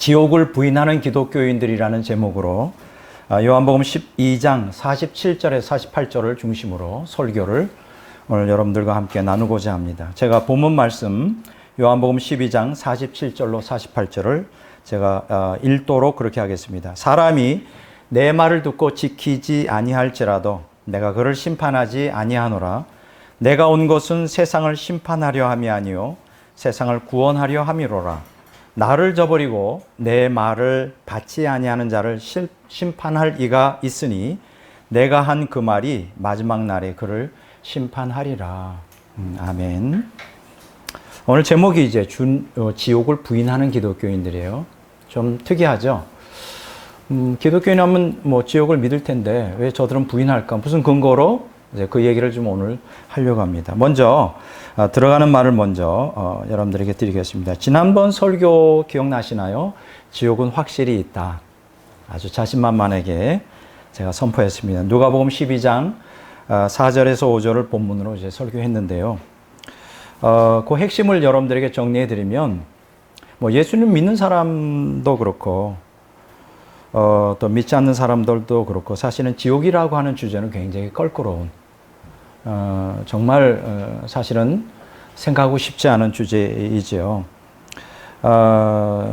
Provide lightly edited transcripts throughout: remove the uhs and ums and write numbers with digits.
지옥을 부인하는 기독교인들이라는 제목으로 요한복음 12장 47절에 48절을 중심으로 설교를 오늘 여러분들과 함께 나누고자 합니다. 제가 본문 말씀 요한복음 12장 47절로 48절을 제가 읽도록 그렇게 하겠습니다. 사람이 내 말을 듣고 지키지 아니할지라도 내가 그를 심판하지 아니하노라. 내가 온 것은 세상을 심판하려 함이 아니요 세상을 구원하려 함이로라. 나를 저버리고 내 말을 받지 아니하는 자를 심판할 이가 있으니 내가 한 그 말이 마지막 날에 그를 심판하리라. 아멘. 오늘 제목이 이제 지옥을 부인하는 기독교인들이에요. 좀 특이하죠? 기독교인 하면 뭐 지옥을 믿을 텐데 왜 저들은 부인할까? 무슨 근거로? 이제 그 얘기를 좀 오늘 하려고 합니다. 먼저 들어가는 말을 먼저 여러분들에게 드리겠습니다. 지난번 설교 기억나시나요? 지옥은 확실히 있다. 아주 자신만만하게 제가 선포했습니다. 누가복음 12장 4절에서 5절을 본문으로 이제 설교했는데요. 그 핵심을 여러분들에게 정리해 드리면 뭐 예수님 믿는 사람도 그렇고 또 믿지 않는 사람들도 그렇고 사실은 지옥이라고 하는 주제는 굉장히 껄끄러운 정말 사실은 생각하고 싶지 않은 주제이지요.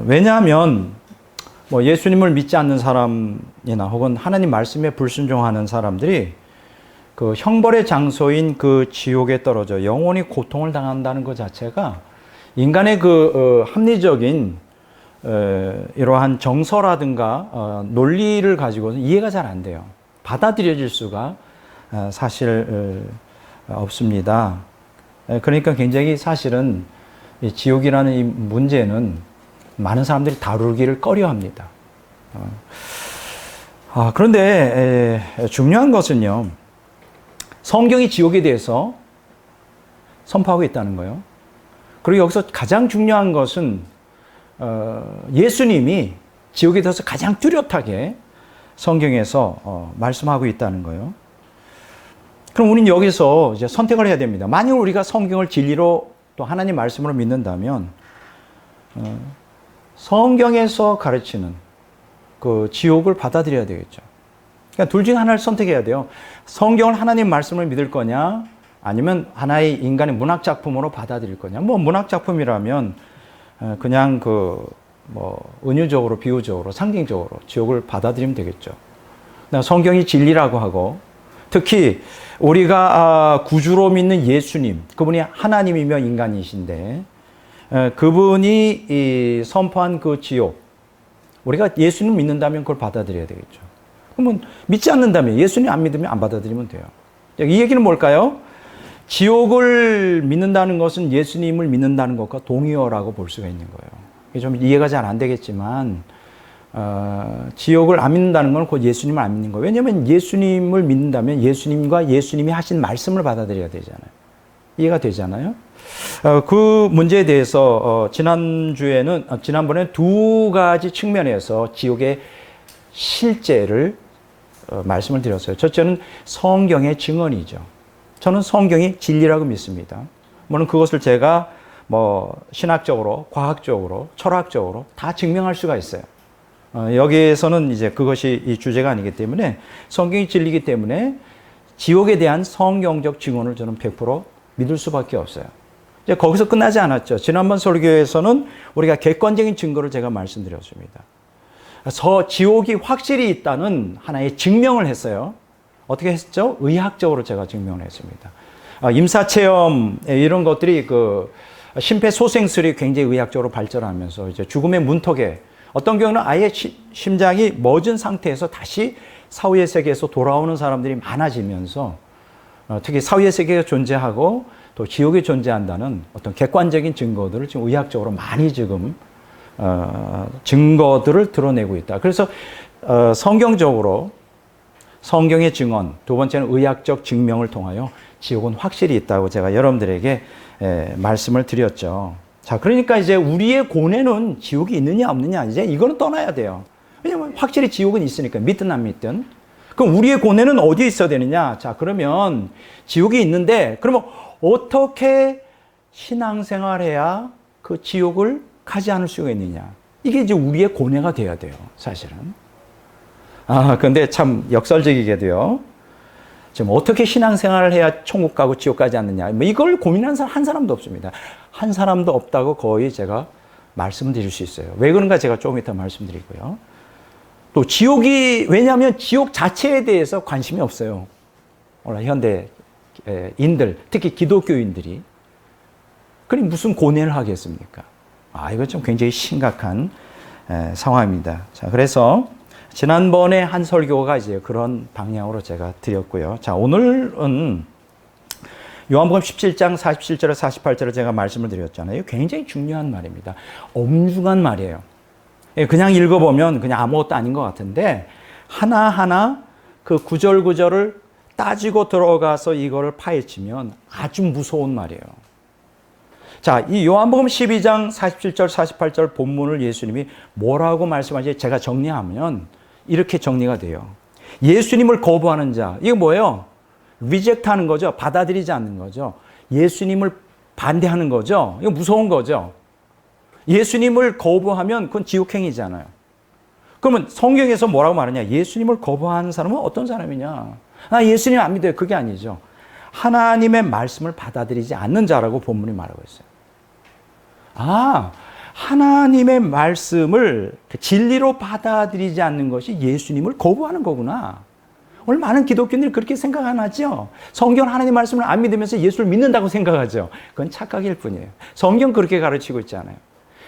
왜냐하면 뭐 예수님을 믿지 않는 사람이나 혹은 하나님 말씀에 불순종하는 사람들이 그 형벌의 장소인 그 지옥에 떨어져 영원히 고통을 당한다는 것 자체가 인간의 그 합리적인 이러한 정서라든가 논리를 가지고는 이해가 잘 안 돼요. 받아들여질 수가 사실 없습니다. 그러니까 굉장히 사실은 이 지옥이라는 이 문제는 많은 사람들이 다루기를 꺼려합니다. 그런데 중요한 것은요, 성경이 지옥에 대해서 선포하고 있다는 거예요. 그리고 여기서 가장 중요한 것은 예수님이 지옥에 대해서 가장 뚜렷하게 성경에서 말씀하고 있다는 거예요. 그럼 우리는 여기서 이제 선택을 해야 됩니다. 만약 우리가 성경을 진리로 또 하나님 말씀으로 믿는다면 성경에서 가르치는 그 지옥을 받아들여야 되겠죠. 그러니까 둘 중 하나를 선택해야 돼요. 성경을 하나님 말씀을 믿을 거냐, 아니면 하나의 인간의 문학 작품으로 받아들일 거냐. 뭐 문학 작품이라면 그냥 은유적으로, 비유적으로, 상징적으로 지옥을 받아들이면 되겠죠. 성경이 진리라고 하고, 특히 우리가 구주로 믿는 예수님, 그분이 하나님이며 인간이신데 그분이 선포한 그 지옥, 우리가 예수님 믿는다면 그걸 받아들여야 되겠죠. 그러면 믿지 않는다면, 예수님 안 믿으면 안 받아들이면 돼요. 이 얘기는 뭘까요? 지옥을 믿는다는 것은 예수님을 믿는다는 것과 동의어라고 볼 수가 있는 거예요. 이게 좀 이해가 잘 안 되겠지만 지옥을 안 믿는다는 건 곧 예수님을 안 믿는 거예요. 왜냐하면 예수님을 믿는다면 예수님과 예수님이 하신 말씀을 받아들여야 되잖아요. 이해가 되잖아요. 그 문제에 대해서 지난번에 두 가지 측면에서 지옥의 실제를 말씀을 드렸어요. 첫째는 성경의 증언이죠. 저는 성경이 진리라고 믿습니다. 물론 그것을 제가 신학적으로, 과학적으로, 철학적으로 다 증명할 수가 있어요. 여기에서는 이제 그것이 이 주제가 아니기 때문에 성경이 진리이기 때문에 지옥에 대한 성경적 증언을 저는 100% 믿을 수밖에 없어요. 이제 거기서 끝나지 않았죠. 지난번 설교에서는 우리가 객관적인 증거를 제가 말씀드렸습니다. 지옥이 확실히 있다는 하나의 증명을 했어요. 어떻게 했죠? 의학적으로 제가 증명을 했습니다. 임사체험 이런 것들이 심폐소생술이 굉장히 의학적으로 발전하면서 이제 죽음의 문턱에 어떤 경우는 아예 심장이 멎은 상태에서 다시 사후의 세계에서 돌아오는 사람들이 많아지면서 특히 사후의 세계가 존재하고 또 지옥이 존재한다는 어떤 객관적인 증거들을 지금 의학적으로 많이 지금 증거들을 드러내고 있다. 그래서 성경적으로 성경의 증언, 두 번째는 의학적 증명을 통하여 지옥은 확실히 있다고 제가 여러분들에게 말씀을 드렸죠. 자, 그러니까 이제 우리의 고뇌는 지옥이 있느냐 없느냐 이제 이거는 떠나야 돼요. 왜냐면 확실히 지옥은 있으니까 믿든 안 믿든. 그럼 우리의 고뇌는 어디에 있어야 되느냐? 자, 그러면 지옥이 있는데 그러면 어떻게 신앙생활해야 그 지옥을 가지 않을 수가 있느냐? 이게 이제 우리의 고뇌가 돼야 돼요, 사실은. 근데 참 역설적이게도요. 지금 어떻게 신앙생활을 해야 천국 가고 지옥 가지 않느냐. 뭐 이걸 고민하는 사람 한 사람도 없습니다. 한 사람도 없다고 거의 제가 말씀드릴 수 있어요. 왜 그런가 제가 조금 이따 말씀드리고요. 또 지옥이, 왜냐하면 지옥 자체에 대해서 관심이 없어요. 오늘 현대인들, 특히 기독교인들이. 그럼 무슨 고뇌를 하겠습니까? 이거 좀 굉장히 심각한 상황입니다. 자, 그래서 지난번에 한 설교가 이제 그런 방향으로 제가 드렸고요. 자, 오늘은 요한복음 17장 47절에 48절에 제가 말씀을 드렸잖아요. 굉장히 중요한 말입니다. 엄중한 말이에요. 그냥 읽어보면 그냥 아무것도 아닌 것 같은데 하나하나 그 구절구절을 따지고 들어가서 이거를 파헤치면 아주 무서운 말이에요. 자, 이 요한복음 12장 47절 48절 본문을 예수님이 뭐라고 말씀하시지 제가 정리하면 이렇게 정리가 돼요. 예수님을 거부하는 자, 이거 뭐예요? 리젝트하는 거죠. 받아들이지 않는 거죠. 예수님을 반대하는 거죠. 이거 무서운 거죠. 예수님을 거부하면 그건 지옥행이잖아요. 그러면 성경에서 뭐라고 말하냐? 예수님을 거부하는 사람은 어떤 사람이냐? 예수님 안 믿어요. 그게 아니죠. 하나님의 말씀을 받아들이지 않는 자라고 본문이 말하고 있어요. 하나님의 말씀을 진리로 받아들이지 않는 것이 예수님을 거부하는 거구나. 오늘 많은 기독교인들이 그렇게 생각 안 하죠. 성경 하나님 말씀을 안 믿으면서 예수를 믿는다고 생각하죠. 그건 착각일 뿐이에요. 성경 그렇게 가르치고 있지 않아요.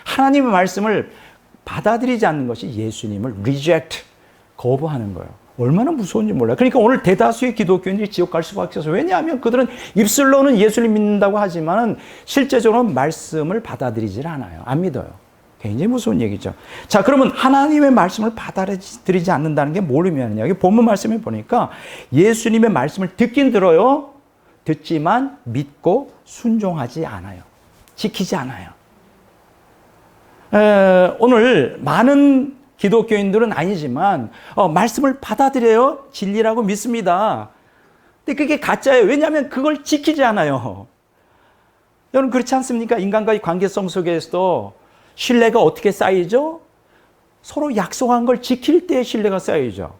하나님의 말씀을 받아들이지 않는 것이 예수님을 reject, 거부하는 거예요. 얼마나 무서운지 몰라요. 그러니까 오늘 대다수의 기독교인들이 지옥 갈 수밖에 없어요. 왜냐하면 그들은 입술로는 예수를 믿는다고 하지만 실제적으로는 말씀을 받아들이질 않아요. 안 믿어요. 굉장히 무서운 얘기죠. 자, 그러면 하나님의 말씀을 받아들이지 않는다는 게 뭘 의미하느냐. 여기 본문 말씀에 보니까 예수님의 말씀을 듣긴 들어요. 듣지만 믿고 순종하지 않아요. 지키지 않아요. 오늘 많은 기독교인들은 아니지만 말씀을 받아들여요. 진리라고 믿습니다. 근데 그게 가짜예요. 왜냐하면 그걸 지키지 않아요. 여러분 그렇지 않습니까? 인간과의 관계성 속에서도 신뢰가 어떻게 쌓이죠? 서로 약속한 걸 지킬 때 신뢰가 쌓이죠.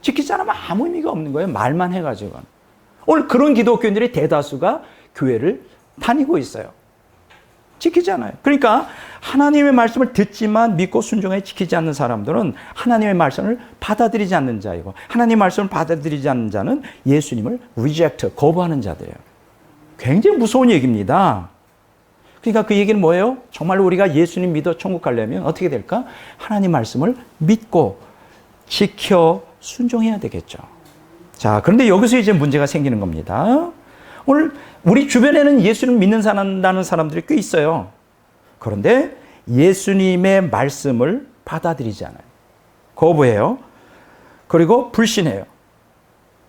지키지 않으면 아무 의미가 없는 거예요. 말만 해가지고. 오늘 그런 기독교인들이 대다수가 교회를 다니고 있어요. 지키지 않아요. 그러니까 하나님의 말씀을 듣지만 믿고 순종해 지키지 않는 사람들은 하나님의 말씀을 받아들이지 않는 자이고, 하나님의 말씀을 받아들이지 않는 자는 예수님을 reject, 거부하는 자들이에요. 굉장히 무서운 얘기입니다. 그러니까 그 얘기는 뭐예요? 정말 우리가 예수님 믿어 천국 가려면 어떻게 될까? 하나님 말씀을 믿고 지켜 순종해야 되겠죠. 자, 그런데 여기서 이제 문제가 생기는 겁니다. 오늘 우리 주변에는 예수를 믿는다는 사람들이 꽤 있어요. 그런데 예수님의 말씀을 받아들이지 않아요. 거부해요. 그리고 불신해요.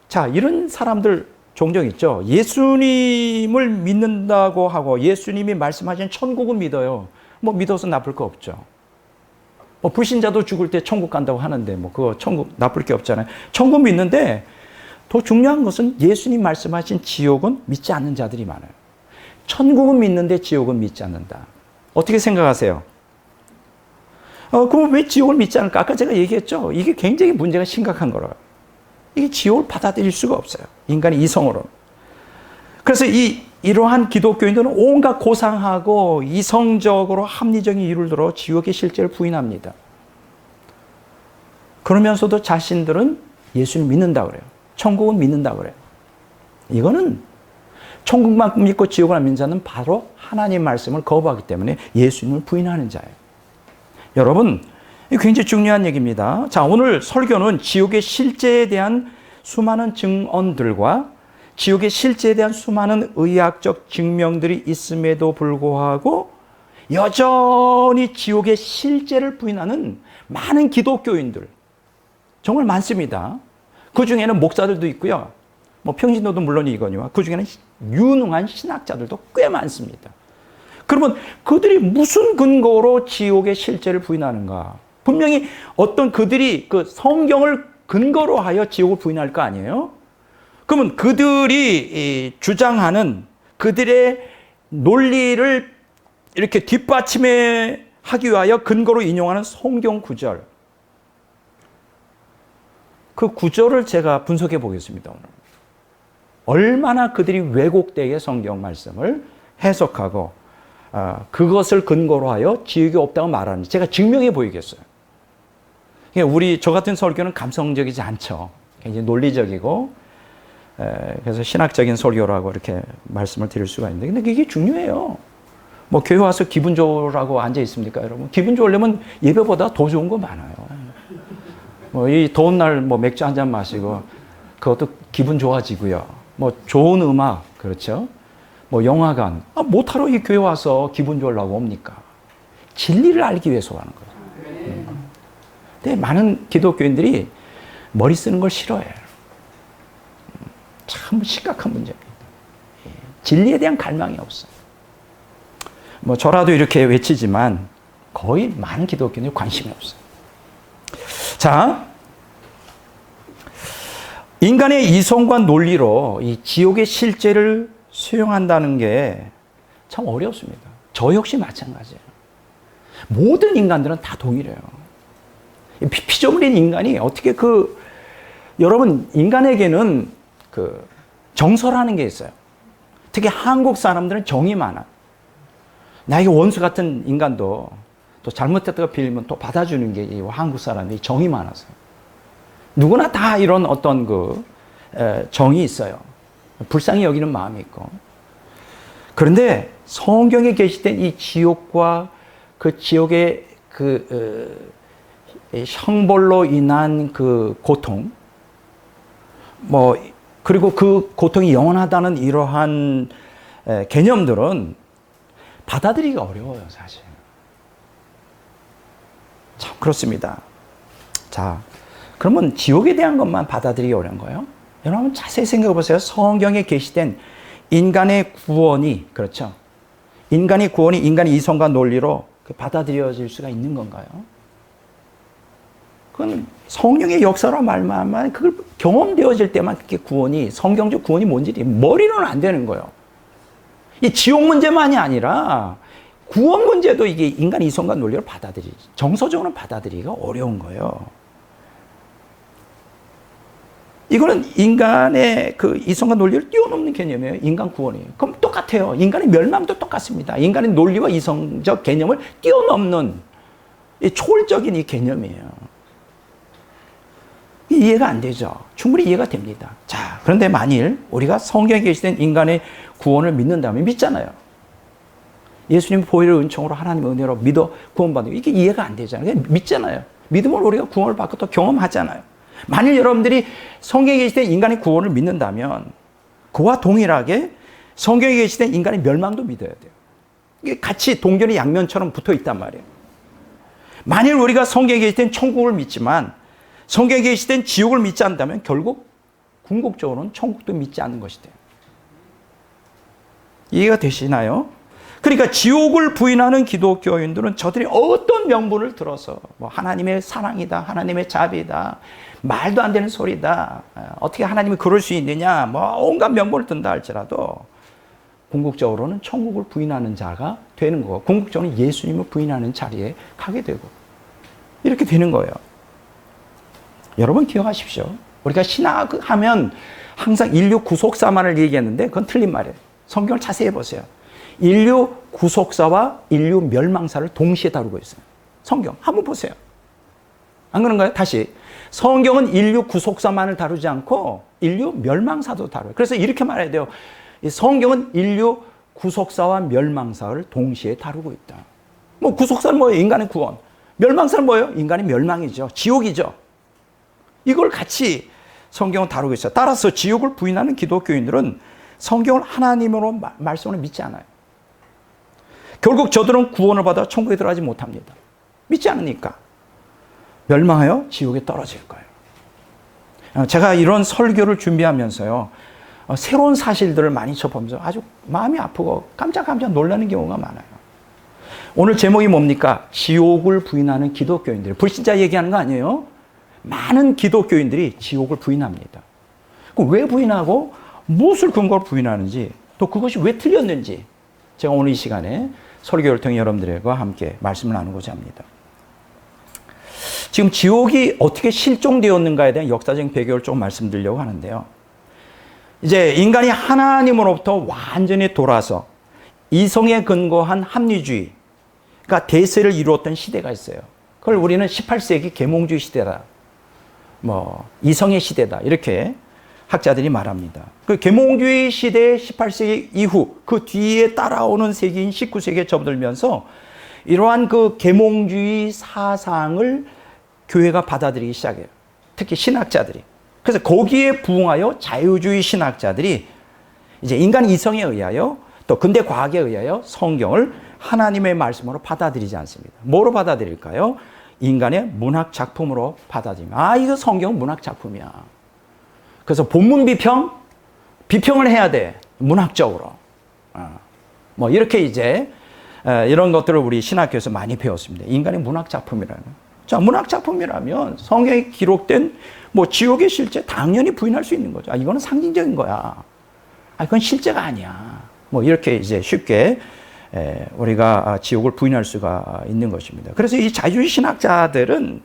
자, 이런 사람들 종종 있죠. 예수님을 믿는다고 하고 예수님이 말씀하신 천국은 믿어요. 뭐 믿어서 나쁠 거 없죠. 뭐 불신자도 죽을 때 천국 간다고 하는데 뭐 그거 천국 나쁠 게 없잖아요. 천국 믿는데 더 중요한 것은 예수님 말씀하신 지옥은 믿지 않는 자들이 많아요. 천국은 믿는데 지옥은 믿지 않는다. 어떻게 생각하세요? 그럼 왜 지옥을 믿지 않을까? 아까 제가 얘기했죠. 이게 굉장히 문제가 심각한 거라고. 이게 지옥을 받아들일 수가 없어요. 인간의 이성으로. 그래서 이러한 기독교인들은 온갖 고상하고 이성적으로 합리적인 이유를 들어 지옥의 실제를 부인합니다. 그러면서도 자신들은 예수를 믿는다고 그래요. 천국은 믿는다고 그래요. 이거는 천국만 믿고 지옥을 안 믿는 자는 바로 하나님 말씀을 거부하기 때문에 예수님을 부인하는 자예요. 여러분, 이게 굉장히 중요한 얘기입니다. 자, 오늘 설교는 지옥의 실제에 대한 수많은 증언들과 지옥의 실제에 대한 수많은 의학적 증명들이 있음에도 불구하고 여전히 지옥의 실제를 부인하는 많은 기독교인들 정말 많습니다. 그 중에는 목사들도 있고요. 뭐 평신도도 물론이거니와 그 중에는 유능한 신학자들도 꽤 많습니다. 그러면 그들이 무슨 근거로 지옥의 실제를 부인하는가? 분명히 어떤 그들이 그 성경을 근거로 하여 지옥을 부인할 거 아니에요? 그러면 그들이 주장하는 그들의 논리를 이렇게 뒷받침해 하기 위하여 근거로 인용하는 성경 구절. 그 구절을 제가 분석해 보겠습니다, 오늘. 얼마나 그들이 왜곡되게 성경 말씀을 해석하고 그것을 근거로 하여 지옥이 없다고 말하는지 제가 증명해 보이겠어요. 저 같은 설교는 감성적이지 않죠. 굉장히 논리적이고, 그래서 신학적인 설교라고 이렇게 말씀을 드릴 수가 있는데, 근데 이게 중요해요. 뭐 교회 와서 기분 좋으라고 앉아 있습니까, 여러분? 기분 좋으려면 예배보다 더 좋은 거 많아요. 뭐 이 더운 날 뭐 맥주 한 잔 마시고 그것도 기분 좋아지고요. 뭐 좋은 음악, 그렇죠? 뭐 영화관, 못하러 이 교회 와서 기분 좋으려고 옵니까? 진리를 알기 위해서 하는 거죠. 근데 많은 기독교인들이 머리 쓰는 걸 싫어해요. 참 심각한 문제입니다. 진리에 대한 갈망이 없어요. 뭐 저라도 이렇게 외치지만 거의 많은 기독교인들이 관심이 없어요. 자, 인간의 이성과 논리로 이 지옥의 실제를 수용한다는 게 참 어렵습니다. 저 역시 마찬가지예요. 모든 인간들은 다 동일해요. 피조물인 인간이 어떻게 여러분, 인간에게는 정서라는 게 있어요. 특히 한국 사람들은 정이 많아. 나에게 원수 같은 인간도 또 잘못했다가 빌리면 또 받아주는 게 한국 사람이 정이 많아서. 누구나 다 이런 어떤 정이 있어요. 불쌍히 여기는 마음이 있고. 그런데 성경에 게시된 이 지옥과 그 지옥의 형벌로 인한 그 고통, 그리고 그 고통이 영원하다는 이러한 개념들은 받아들이기가 어려워요, 사실. 참 그렇습니다. 자, 그러면 지옥에 대한 것만 받아들이기 어려운 거예요? 여러분 자세히 생각해 보세요. 성경에 게시된 인간의 구원이, 그렇죠? 인간의 구원이 인간의 이성과 논리로 받아들여질 수가 있는 건가요? 그건 성령의 역사로 말미암아 그걸 경험되어질 때만 그게 구원이, 성경적 구원이 뭔지 머리로는 안 되는 거예요. 이 지옥 문제만이 아니라 구원 문제도 이게 인간의 이성과 논리로 정서적으로는 받아들이기가 어려운 거예요. 이거는 인간의 이성과 논리를 뛰어넘는 개념이에요. 인간 구원이에요. 그럼 똑같아요. 인간의 멸망도 똑같습니다. 인간의 논리와 이성적 개념을 뛰어넘는 초월적인 이 개념이에요. 이해가 안 되죠. 충분히 이해가 됩니다. 자, 그런데 만일 우리가 성경에 게시된 인간의 구원을 믿는다면, 믿잖아요. 예수님 보혈의 은총으로 하나님의 은혜로 믿어 구원받는, 이게 이해가 안 되잖아요. 그냥 믿잖아요. 믿음을 우리가 구원을 받고 또 경험하잖아요. 만일 여러분들이 성경에 게시된 인간의 구원을 믿는다면 그와 동일하게 성경에 게시된 인간의 멸망도 믿어야 돼요. 이게 같이 동전의 양면처럼 붙어 있단 말이에요. 만일 우리가 성경에 게시된 천국을 믿지만 성경에 게시된 지옥을 믿지 않는다면 결국 궁극적으로는 천국도 믿지 않는 것이 돼요. 이해가 되시나요? 그러니까 지옥을 부인하는 기독교인들은 저들이 어떤 명분을 들어서 하나님의 사랑이다, 하나님의 자비다, 말도 안 되는 소리다, 어떻게 하나님이 그럴 수 있느냐, 온갖 명분을 든다 할지라도 궁극적으로는 천국을 부인하는 자가 되는 거고, 궁극적으로는 예수님을 부인하는 자리에 가게 되고, 이렇게 되는 거예요. 여러분 기억하십시오. 우리가 신학하면 항상 인류 구속사만을 얘기했는데 그건 틀린 말이에요. 성경을 자세히 보세요. 인류 구속사와 인류 멸망사를 동시에 다루고 있어요. 성경 한번 보세요. 안 그런가요? 다시. 성경은 인류 구속사만을 다루지 않고 인류 멸망사도 다뤄요. 그래서 이렇게 말해야 돼요. 성경은 인류 구속사와 멸망사를 동시에 다루고 있다. 구속사는 뭐예요? 인간의 구원. 멸망사는 뭐예요? 인간의 멸망이죠. 지옥이죠. 이걸 같이 성경은 다루고 있어요. 따라서 지옥을 부인하는 기독교인들은 성경을 하나님으로 말씀을 믿지 않아요. 결국 저들은 구원을 받아 천국에 들어가지 못합니다. 믿지 않으니까. 멸망하여 지옥에 떨어질 거예요. 제가 이런 설교를 준비하면서요, 새로운 사실들을 많이 접하면서 아주 마음이 아프고 깜짝깜짝 놀라는 경우가 많아요. 오늘 제목이 뭡니까? 지옥을 부인하는 기독교인들. 불신자 얘기하는 거 아니에요? 많은 기독교인들이 지옥을 부인합니다. 왜 부인하고 무엇을 근거로 부인하는지, 또 그것이 왜 틀렸는지 제가 오늘 이 시간에 설교를 통해 여러분들과 함께 말씀을 나누고자 합니다. 지금 지옥이 어떻게 실종되었는가에 대한 역사적인 배경을 좀 말씀드리려고 하는데요. 이제 인간이 하나님으로부터 완전히 돌아서 이성에 근거한 합리주의가 대세를 이루었던 시대가 있어요. 그걸 우리는 18세기 계몽주의 시대다. 이성의 시대다. 이렇게 학자들이 말합니다. 그 계몽주의 시대의 18세기 이후 그 뒤에 따라오는 세기인 19세기에 접어들면서 이러한 그 계몽주의 사상을 교회가 받아들이기 시작해요. 특히 신학자들이. 그래서 거기에 부응하여 자유주의 신학자들이 이제 인간 이성에 의하여 또 근대 과학에 의하여 성경을 하나님의 말씀으로 받아들이지 않습니다. 뭐로 받아들일까요? 인간의 문학 작품으로 받아들입니다. 이거 성경은 문학 작품이야. 그래서 본문 비평을 해야 돼. 문학적으로. 이렇게 이제 이런 것들을 우리 신학교에서 많이 배웠습니다. 인간의 문학 작품이라는. 자, 문학 작품이라면 성경에 기록된 지옥의 실제 당연히 부인할 수 있는 거죠. 이거는 상징적인 거야. 그건 실제가 아니야. 이렇게 이제 쉽게 우리가 지옥을 부인할 수가 있는 것입니다. 그래서 이 자유주의 신학자들은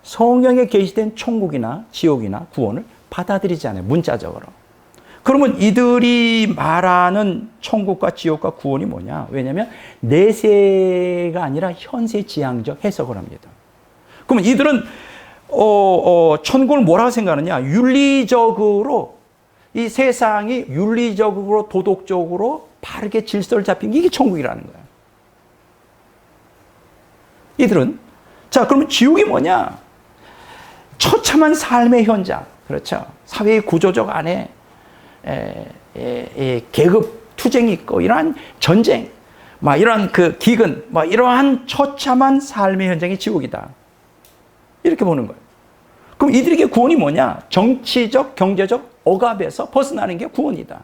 성경에 게시된 천국이나 지옥이나 구원을 받아들이지 않아요. 문자적으로. 그러면 이들이 말하는 천국과 지옥과 구원이 뭐냐? 왜냐하면 내세가 아니라 현세 지향적 해석을 합니다. 그러면 이들은 천국을 뭐라고 생각하느냐? 윤리적으로 이 세상이 윤리적으로 도덕적으로 바르게 질서를 잡힌 게 이게 천국이라는 거예요. 이들은 자, 그러면 지옥이 뭐냐? 처참한 삶의 현장. 그렇죠. 사회의 구조적 안에 계급 투쟁이 있고 이러한 전쟁, 이러한 그 기근, 이러한 처참한 삶의 현장이 지옥이다. 이렇게 보는 거예요. 그럼 이들에게 구원이 뭐냐? 정치적, 경제적 억압에서 벗어나는 게 구원이다.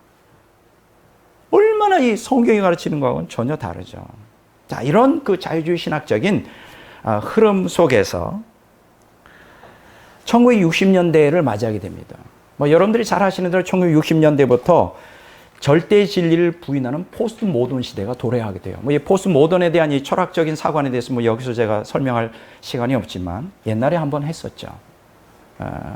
얼마나 이 성경이 가르치는 거하고는 전혀 다르죠. 자, 이런 그 자유주의 신학적인 흐름 속에서 1960년대를 맞이하게 됩니다. 여러분들이 잘 아시는 대로 1960년대부터 절대 진리를 부인하는 포스트 모던 시대가 도래하게 돼요. 이 포스트 모던에 대한 이 철학적인 사관에 대해서 여기서 제가 설명할 시간이 없지만 옛날에 한번 했었죠.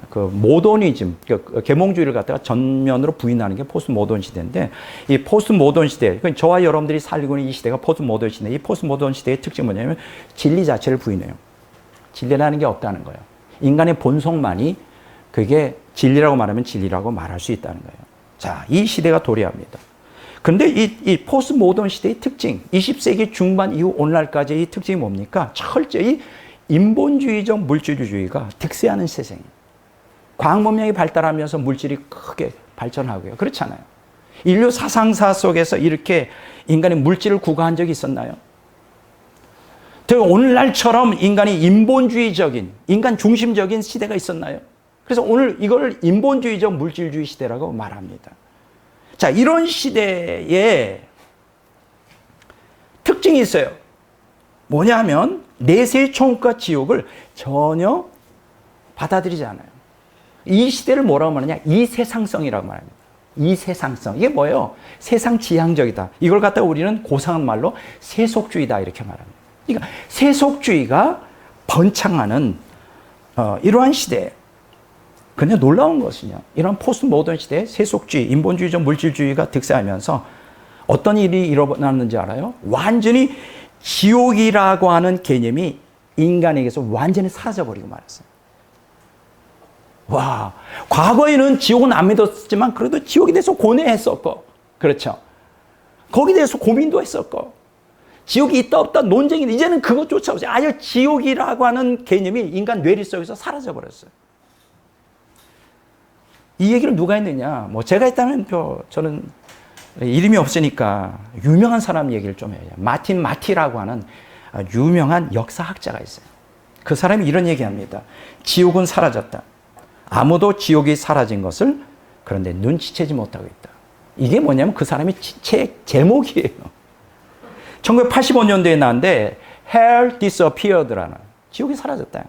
그 모더니즘, 계몽주의를 갖다가 전면으로 부인하는 게 포스트 모던 시대인데, 이 포스트 모던 시대, 저와 여러분들이 살고 있는 이 시대가 포스트 모던 시대. 이 포스트 모던 시대의 특징이 뭐냐면 진리 자체를 부인해요. 진리라는 게 없다는 거예요. 인간의 본성만이 그게 진리라고 말하면 진리라고 말할 수 있다는 거예요. 자, 이 시대가 도래합니다. 근데 이 포스트 모던 시대의 특징, 20세기 중반 이후 오늘날까지의 이 특징이 뭡니까? 철저히 인본주의적 물질주의가 득세하는 세상이에요. 과학 문명이 발달하면서 물질이 크게 발전하고요. 그렇잖아요. 인류 사상사 속에서 이렇게 인간의 물질을 구가한 적이 있었나요? 오늘날처럼 인간이 인본주의적인, 인간 중심적인 시대가 있었나요? 그래서 오늘 이걸 인본주의적 물질주의 시대라고 말합니다. 자, 이런 시대에 특징이 있어요. 뭐냐 하면 내세의 천국과 지옥을 전혀 받아들이지 않아요. 이 시대를 뭐라고 말하냐? 이세상성이라고 말합니다. 이세상성. 이게 뭐예요? 세상 지향적이다. 이걸 갖다가 우리는 고상한 말로 세속주의다 이렇게 말합니다. 그러니까 세속주의가 번창하는 이러한 시대. 근데 놀라운 것은요. 이런 포스트 모던 시대에 세속주의, 인본주의적 물질주의가 득세하면서 어떤 일이 일어났는지 알아요? 완전히 지옥이라고 하는 개념이 인간에게서 완전히 사라져버리고 말았어요. 와, 과거에는 지옥은 안 믿었지만 그래도 지옥에 대해서 고뇌했었고, 그렇죠. 거기에 대해서 고민도 했었고, 지옥이 있다 없다 논쟁이, 이제는 그것조차 없어요. 아예 지옥이라고 하는 개념이 인간 뇌리 속에서 사라져버렸어요. 이 얘기를 누가 했느냐? 제가 했다면 저는 이름이 없으니까 유명한 사람 얘기를 좀 해요. 마틴 마티라고 하는 유명한 역사학자가 있어요. 그 사람이 이런 얘기합니다. 지옥은 사라졌다. 아무도 지옥이 사라진 것을 그런데 눈치채지 못하고 있다. 이게 뭐냐면 그 사람의 책 제목이에요. 1985년도에 나왔는데 Hell Disappeared라는, 지옥이 사라졌다.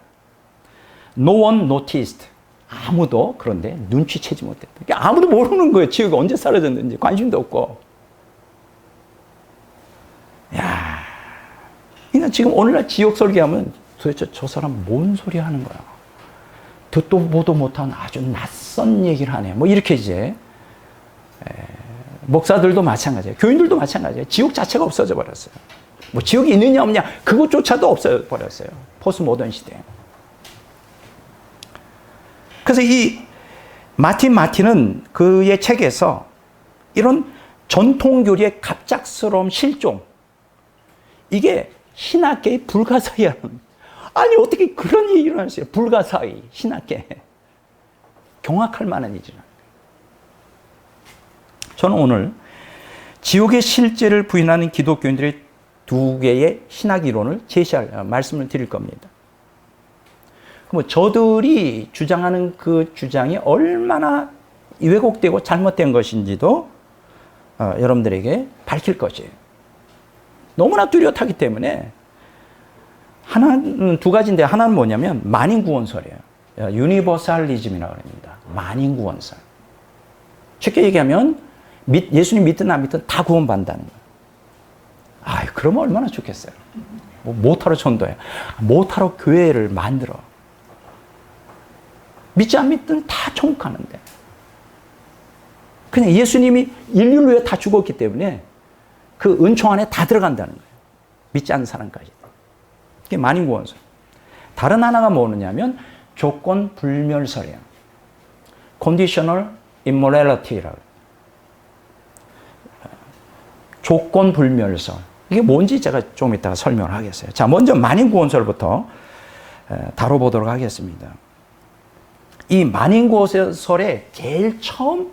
No one noticed. 아무도 그런데 눈치채지 못했다. 그러니까 아무도 모르는 거예요. 지옥이 언제 사라졌는지 관심도 없고. 야, 그러니까 지금 오늘날 지옥 설교하면 도대체 저 사람 뭔 소리 하는 거야? 듣도 보도 못한 아주 낯선 얘기를 하네. 뭐 이렇게 이제 목사들도 마찬가지예요. 교인들도 마찬가지예요. 지옥 자체가 없어져 버렸어요. 뭐 지옥이 있느냐 없느냐 그것조차도 없어져 버렸어요. 포스트 모던 시대에. 그래서 이 마틴은 그의 책에서 이런 전통교리의 갑작스러운 실종, 이게 신학계의 불가사의라는, 아니 어떻게 그런 일이 일어났어요? 불가사의, 신학계. 경악할 만한 일이라는 거예요. 저는 오늘 지옥의 실제를 부인하는 기독교인들의 두 개의 신학 이론을 말씀을 드릴 겁니다. 그럼 저들이 주장하는 그 주장이 얼마나 왜곡되고 잘못된 것인지도 여러분들에게 밝힐 것이에요. 너무나 뚜렷하기 때문에 하나는 두 가지인데, 하나는 뭐냐면 만인구원설이에요. 유니버살리즘이라고 합니다. 만인구원설. 쉽게 얘기하면 예수님 믿든 안 믿든 다 구원받는다는 거예요. 아유, 그러면 얼마나 좋겠어요. 뭐 모타로 전도해. 모타로 교회를 만들어. 믿지 안 믿든 다 천국 가는데. 그냥 예수님이 인류를 위해 다 죽었기 때문에 그 은총 안에 다 들어간다는 거예요. 믿지 않는 사람까지. 그게 만인구원설. 다른 하나가 뭐냐면 조건 불멸설이에요. Conditional immorality라고. 조건 불멸설. 이게 뭔지 제가 좀 이따가 설명을 하겠어요. 자, 먼저 만인구원설부터 다뤄보도록 하겠습니다. 이 만인구원설에 제일 처음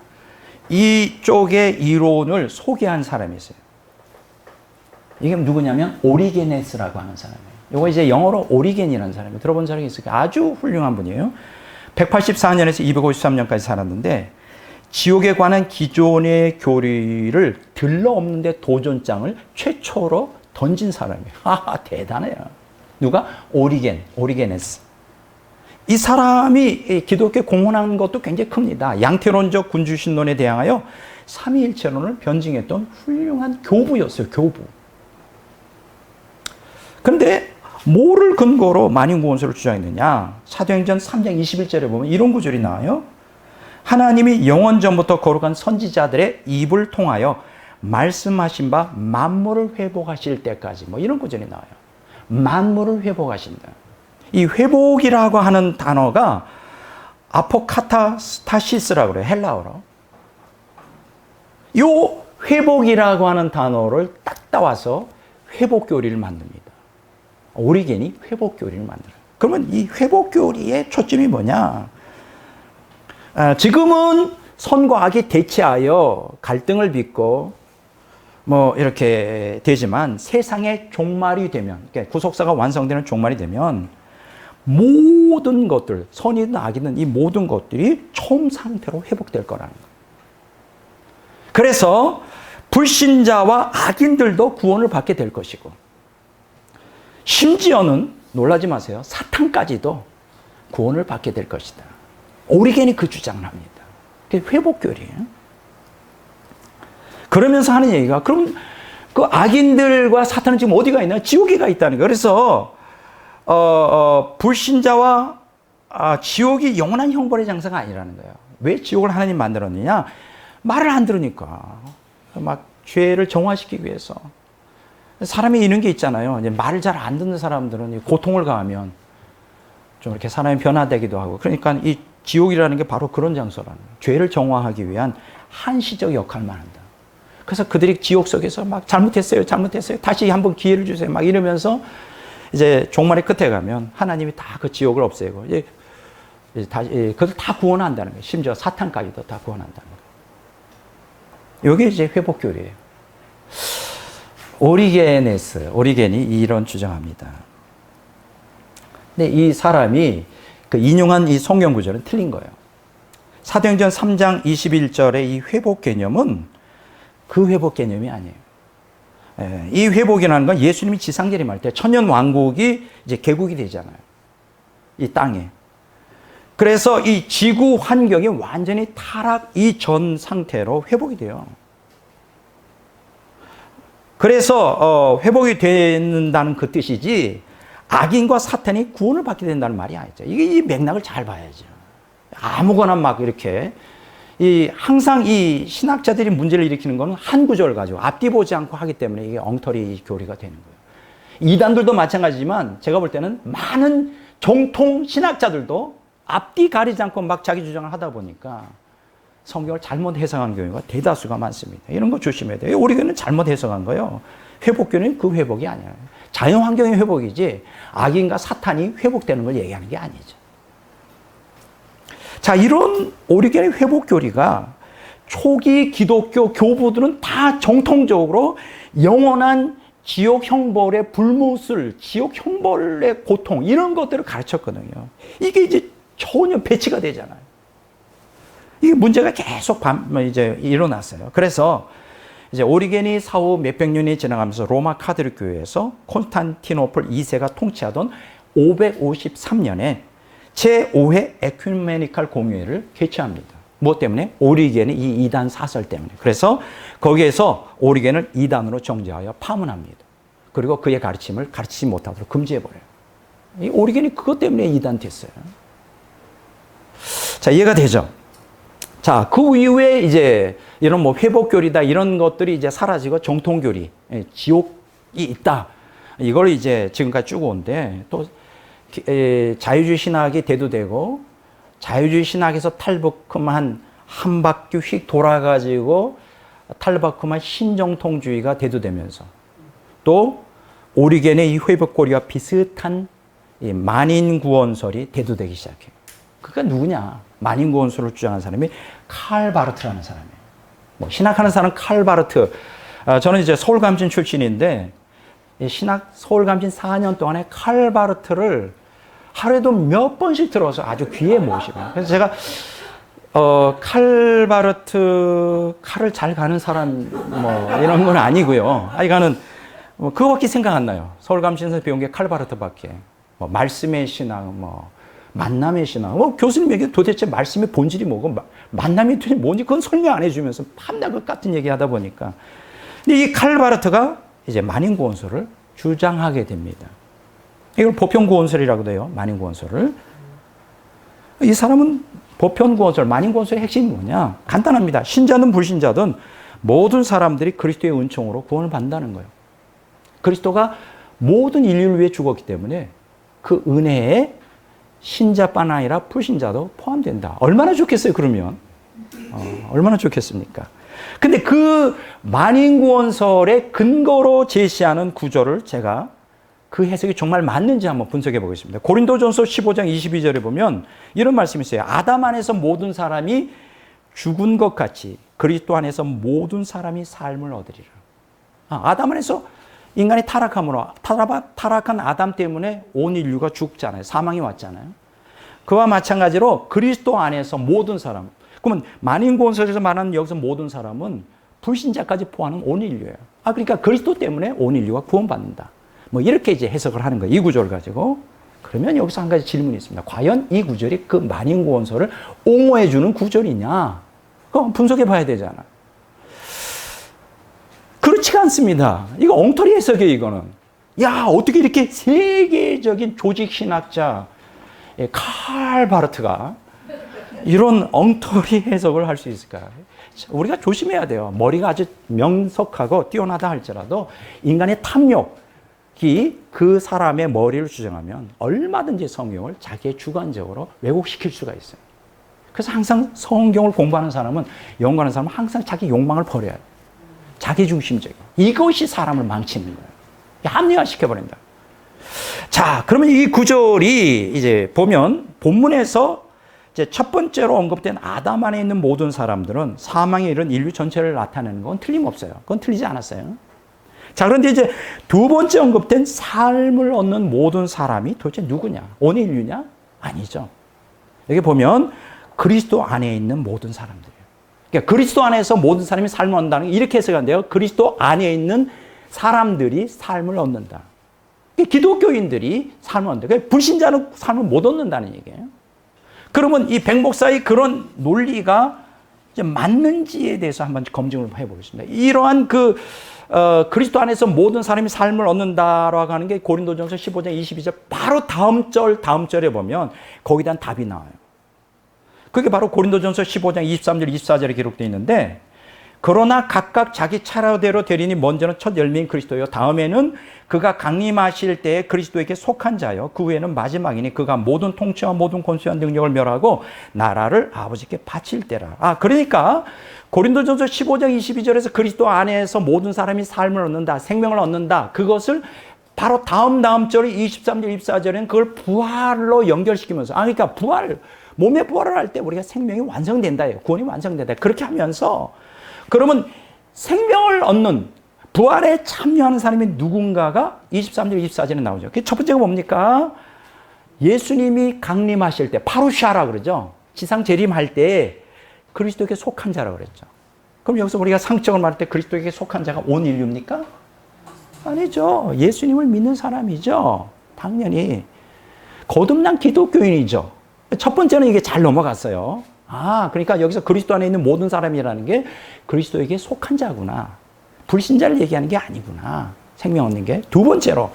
이쪽의 이론을 소개한 사람이 있어요. 이게 누구냐면 오리게네스라고 하는 사람이에요. 이거 이제 영어로 오리겐이라는 사람이 들어본 사람이 있으니까 아주 훌륭한 분이에요. 184년에서 253년까지 살았는데 지옥에 관한 기존의 교리를 들러엎는데 도전장을 최초로 던진 사람이에요. 아, 대단해요. 누가? 오리게네스. 이 사람이 기독교에 공헌한 것도 굉장히 큽니다. 양태론적 군주신론에 대항하여 삼위일체론을 변증했던 훌륭한 교부였어요. 교부. 그런데 뭐를 근거로 만인구원설을 주장했느냐? 사도행전 3장 21절에 보면 이런 구절이 나와요. 하나님이 영원 전부터 거룩한 선지자들의 입을 통하여 말씀하신 바 만물을 회복하실 때까지, 뭐 이런 구절이 나와요. 만물을 회복하신다. 이 회복이라고 하는 단어가 아포카타스타시스라고 그래요. 헬라어로. 이 회복이라고 하는 단어를 딱 따와서 회복교리를 만듭니다. 오리겐이 회복교리를 만들어요. 그러면 이 회복교리의 초점이 뭐냐? 지금은 선과 악이 대치하여 갈등을 빚고 뭐 이렇게 되지만 세상의 종말이 되면, 그러니까 구속사가 완성되는 종말이 되면 모든 것들, 선이든 악이든 이 모든 것들이 처음 상태로 회복될 거라는 거예요. 그래서 불신자와 악인들도 구원을 받게 될 것이고, 심지어는 놀라지 마세요. 사탄까지도 구원을 받게 될 것이다. 오리겐이 그 주장을 합니다. 그게 회복교리예요. 그러면서 하는 얘기가, 그럼 그 악인들과 사탄은 지금 어디가 있나? 지옥에 가 있다는 거예요. 그래서 불신자와 지옥이 영원한 형벌의 장사가 아니라는 거예요. 왜 지옥을 하나님 만들었느냐? 말을 안 들으니까. 막 죄를 정화시키기 위해서. 사람이 이런 게 있잖아요. 이제 말을 잘 안 듣는 사람들은 고통을 가하면 좀 이렇게 사람이 변화되기도 하고. 그러니까 이 지옥이라는 게 바로 그런 장소라는 거예요. 죄를 정화하기 위한 한시적 역할만 한다. 그래서 그들이 지옥 속에서 막 잘못했어요. 다시 한번 기회를 주세요. 막 이러면서 이제 종말의 끝에 가면 하나님이 다 그 지옥을 없애고 이제 다시 그들 다 구원한다는 거예요. 심지어 사탄까지도 다 구원한다는 거예요. 이게 이제 회복교리예요. 오리겐이 이런 주장합니다. 근데 이 사람이 그 인용한 이 성경 구절은 틀린 거예요. 사도행전 3장 21절의 이 회복 개념은 그 회복 개념이 아니에요. 이 회복이라는 건 예수님이 지상 재림할 때 천년 왕국이 이제 개국이 되잖아요. 이 땅에. 그래서 이 지구 환경이 완전히 타락 이전 상태로 회복이 돼요. 그래서 회복이 된다는 그 뜻이지 악인과 사탄이 구원을 받게 된다는 말이 아니죠. 이게 이 맥락을 잘 봐야죠. 아무거나 막 이렇게 항상 이 신학자들이 문제를 일으키는 거는 한 구절 가지고 앞뒤 보지 않고 하기 때문에 이게 엉터리 교리가 되는 거예요. 이단들도 마찬가지지만 제가 볼 때는 많은 정통 신학자들도 앞뒤 가리지 않고 막 자기 주장을 하다 보니까 성경을 잘못 해석한 경우가 대다수가 많습니다. 이런 거 조심해야 돼요. 우리 교회는 잘못 해석한 거예요. 회복교는 그 회복이 아니에요. 자연 환경의 회복이지 악인과 사탄이 회복되는 걸 얘기하는 게 아니죠. 자, 이런 오리겐의 회복 교리가 초기 기독교 교부들은 다 정통적으로 영원한 지옥 형벌의 불못을, 지옥 형벌의 고통, 이런 것들을 가르쳤거든요. 이게 이제 전혀 배치가 되잖아요. 이게 문제가 계속 이제 일어났어요. 그래서 이제 오리겐이 사후 몇백 년이 지나가면서 로마 카톨릭 교회에서 콘스탄티노플 2세가 통치하던 553년에 제5회 에큐메니칼 공회를 개최합니다. 무엇 때문에? 오리겐의 이 이단 사설 때문에. 그래서 거기에서 오리겐을 이단으로 정죄하여 파문합니다. 그리고 그의 가르침을 가르치지 못하도록 금지해버려요. 이 오리겐이 그것 때문에 이단 됐어요. 자, 이해가 되죠? 자, 그 이후에 이제 이런 뭐 회복교리다 이런 것들이 이제 사라지고 정통교리, 지옥이 있다. 이걸 이제 지금까지 쭉 오는데 또 자유주의 신학이 대두되고 자유주의 신학에서 탈바꿈한 한 바퀴 휙 돌아가지고 탈바꿈한 신정통주의가 대두되면서 또 오리겐의 이 회복교리와 비슷한 이 만인구원설이 대두되기 시작해요. 그가 누구냐? 만인구원설을 주장하는 사람이 칼 바르트라는 사람이에요. 뭐 신학하는 사람은 칼 바르트. 저는 이제 서울감신 출신인데 신학 서울감신 4년 동안에 칼 바르트를 하루에도 몇 번씩 들어서 아주 귀에 모시고요. 그래서 제가 칼 바르트 칼을 잘 가는 사람 뭐 이런 건 아니고요. 하여간은 뭐 그거밖에 생각 안 나요. 서울감신에서 배운 게 칼 바르트밖에. 뭐 말씀의 신앙, 뭐 만남의 신앙. 교수님에게 도대체 말씀의 본질이 뭐고 만남이 도대체 뭔지 그건 설명 안 해주면서 판다 그 같은 얘기 하다 보니까. 근데 이 칼 바르트가 이제 만인구원설을 주장하게 됩니다. 이걸 보편구원설이라고도 해요. 만인구원설을. 이 사람은 보편구원설, 만인구원설의 핵심이 뭐냐? 간단합니다. 신자든 불신자든 모든 사람들이 그리스도의 은총으로 구원을 받는다는 거예요. 그리스도가 모든 인류를 위해 죽었기 때문에 그 은혜에 신자뿐 아니라 불신자도 포함된다. 얼마나 좋겠어요, 그러면? 얼마나 좋겠습니까? 근데 그 만인구원설의 근거로 제시하는 구절을 제가 그 해석이 정말 맞는지 한번 분석해 보겠습니다. 고린도전서 15장 22절에 보면 이런 말씀이 있어요. 아담 안에서 모든 사람이 죽은 것 같이 그리스도 안에서 모든 사람이 삶을 얻으리라. 아담 안에서 인간이 타락함으로 타락한 아담 때문에 온 인류가 죽잖아요. 사망이 왔잖아요. 그와 마찬가지로 그리스도 안에서 모든 사람. 그러면 만인구원설에서 말하는 여기서 모든 사람은 불신자까지 포함하는 온 인류예요. 그러니까 그리스도 때문에 온 인류가 구원받는다. 뭐 이렇게 이제 해석을 하는 거예요. 이 구절을 가지고. 그러면 여기서 한 가지 질문이 있습니다. 과연 이 구절이 그 만인구원설을 옹호해 주는 구절이냐? 그거 분석해 봐야 되잖아. 그렇지가 않습니다. 이거 엉터리 해석이에요, 이거는. 야, 어떻게 이렇게 세계적인 조직신학자 칼 바르트가 이런 엉터리 해석을 할 수 있을까? 우리가 조심해야 돼요. 머리가 아주 명석하고 뛰어나다 할지라도 인간의 탐욕이 그 사람의 머리를 주장하면 얼마든지 성경을 자기의 주관적으로 왜곡시킬 수가 있어요. 그래서 항상 성경을 공부하는 사람은, 연구하는 사람은 항상 자기 욕망을 버려야 돼요. 자기중심적인. 이것이 사람을 망치는 거예요. 합리화시켜버린다. 자, 그러면 이 구절이 이제 보면 본문에서 이제 첫 번째로 언급된 아담 안에 있는 모든 사람들은 사망에 이른 인류 전체를 나타내는 건 틀림없어요. 그건 틀리지 않았어요. 자, 그런데 이제 두 번째 언급된 삶을 얻는 모든 사람이 도대체 누구냐? 온 인류냐? 아니죠. 여기 보면 그리스도 안에 있는 모든 사람들이에요. 그러니까 그리스도 안에서 모든 사람이 삶을 얻는다는 게 이렇게 해석한대요. 그리스도 안에 있는 사람들이 삶을 얻는다. 기독교인들이 삶을 얻는다. 그러니까 불신자는 삶을 못 얻는다는 얘기예요. 그러면 이 백 목사의 그런 논리가 이제 맞는지에 대해서 한번 검증을 해보겠습니다. 이러한 그 그리스도 안에서 모든 사람이 삶을 얻는다라고 하는 게 고린도전서 15장 22절 바로 다음 절에 보면 거기에 대한 답이 나와요. 그게 바로 고린도전서 15장 23절 24절에 기록되어 있는데 그러나 각각 자기 차례대로 되리니 먼저는 첫 열매인 그리스도요 다음에는 그가 강림하실 때에 그리스도에게 속한 자요 그 후에는 마지막이니 그가 모든 통치와 모든 권세와 능력을 멸하고 나라를 아버지께 바칠 때라. 그러니까 고린도전서 15장 22절에서 그리스도 안에서 모든 사람이 삶을 얻는다, 생명을 얻는다. 그것을 바로 다음 절에 23절 24절에는 그걸 부활로 연결시키면서 그러니까 부활, 몸의 부활을 할 때 우리가 생명이 완성된다. 구원이 완성된다. 그렇게 하면서 그러면 생명을 얻는 부활에 참여하는 사람이 누군가가 23절 24절에 나오죠. 첫 번째가 뭡니까? 예수님이 강림하실 때 파루샤라 그러죠. 지상 재림할 때 그리스도에게 속한 자라 그랬죠. 그럼 여기서 우리가 상적으로 말할 때 그리스도에게 속한 자가 온 인류입니까? 아니죠. 예수님을 믿는 사람이죠. 당연히 거듭난 기독교인이죠. 첫 번째는 이게 잘 넘어갔어요. 그러니까 여기서 그리스도 안에 있는 모든 사람이라는 게 그리스도에게 속한 자구나. 불신자를 얘기하는 게 아니구나. 생명 얻는 게. 두 번째로.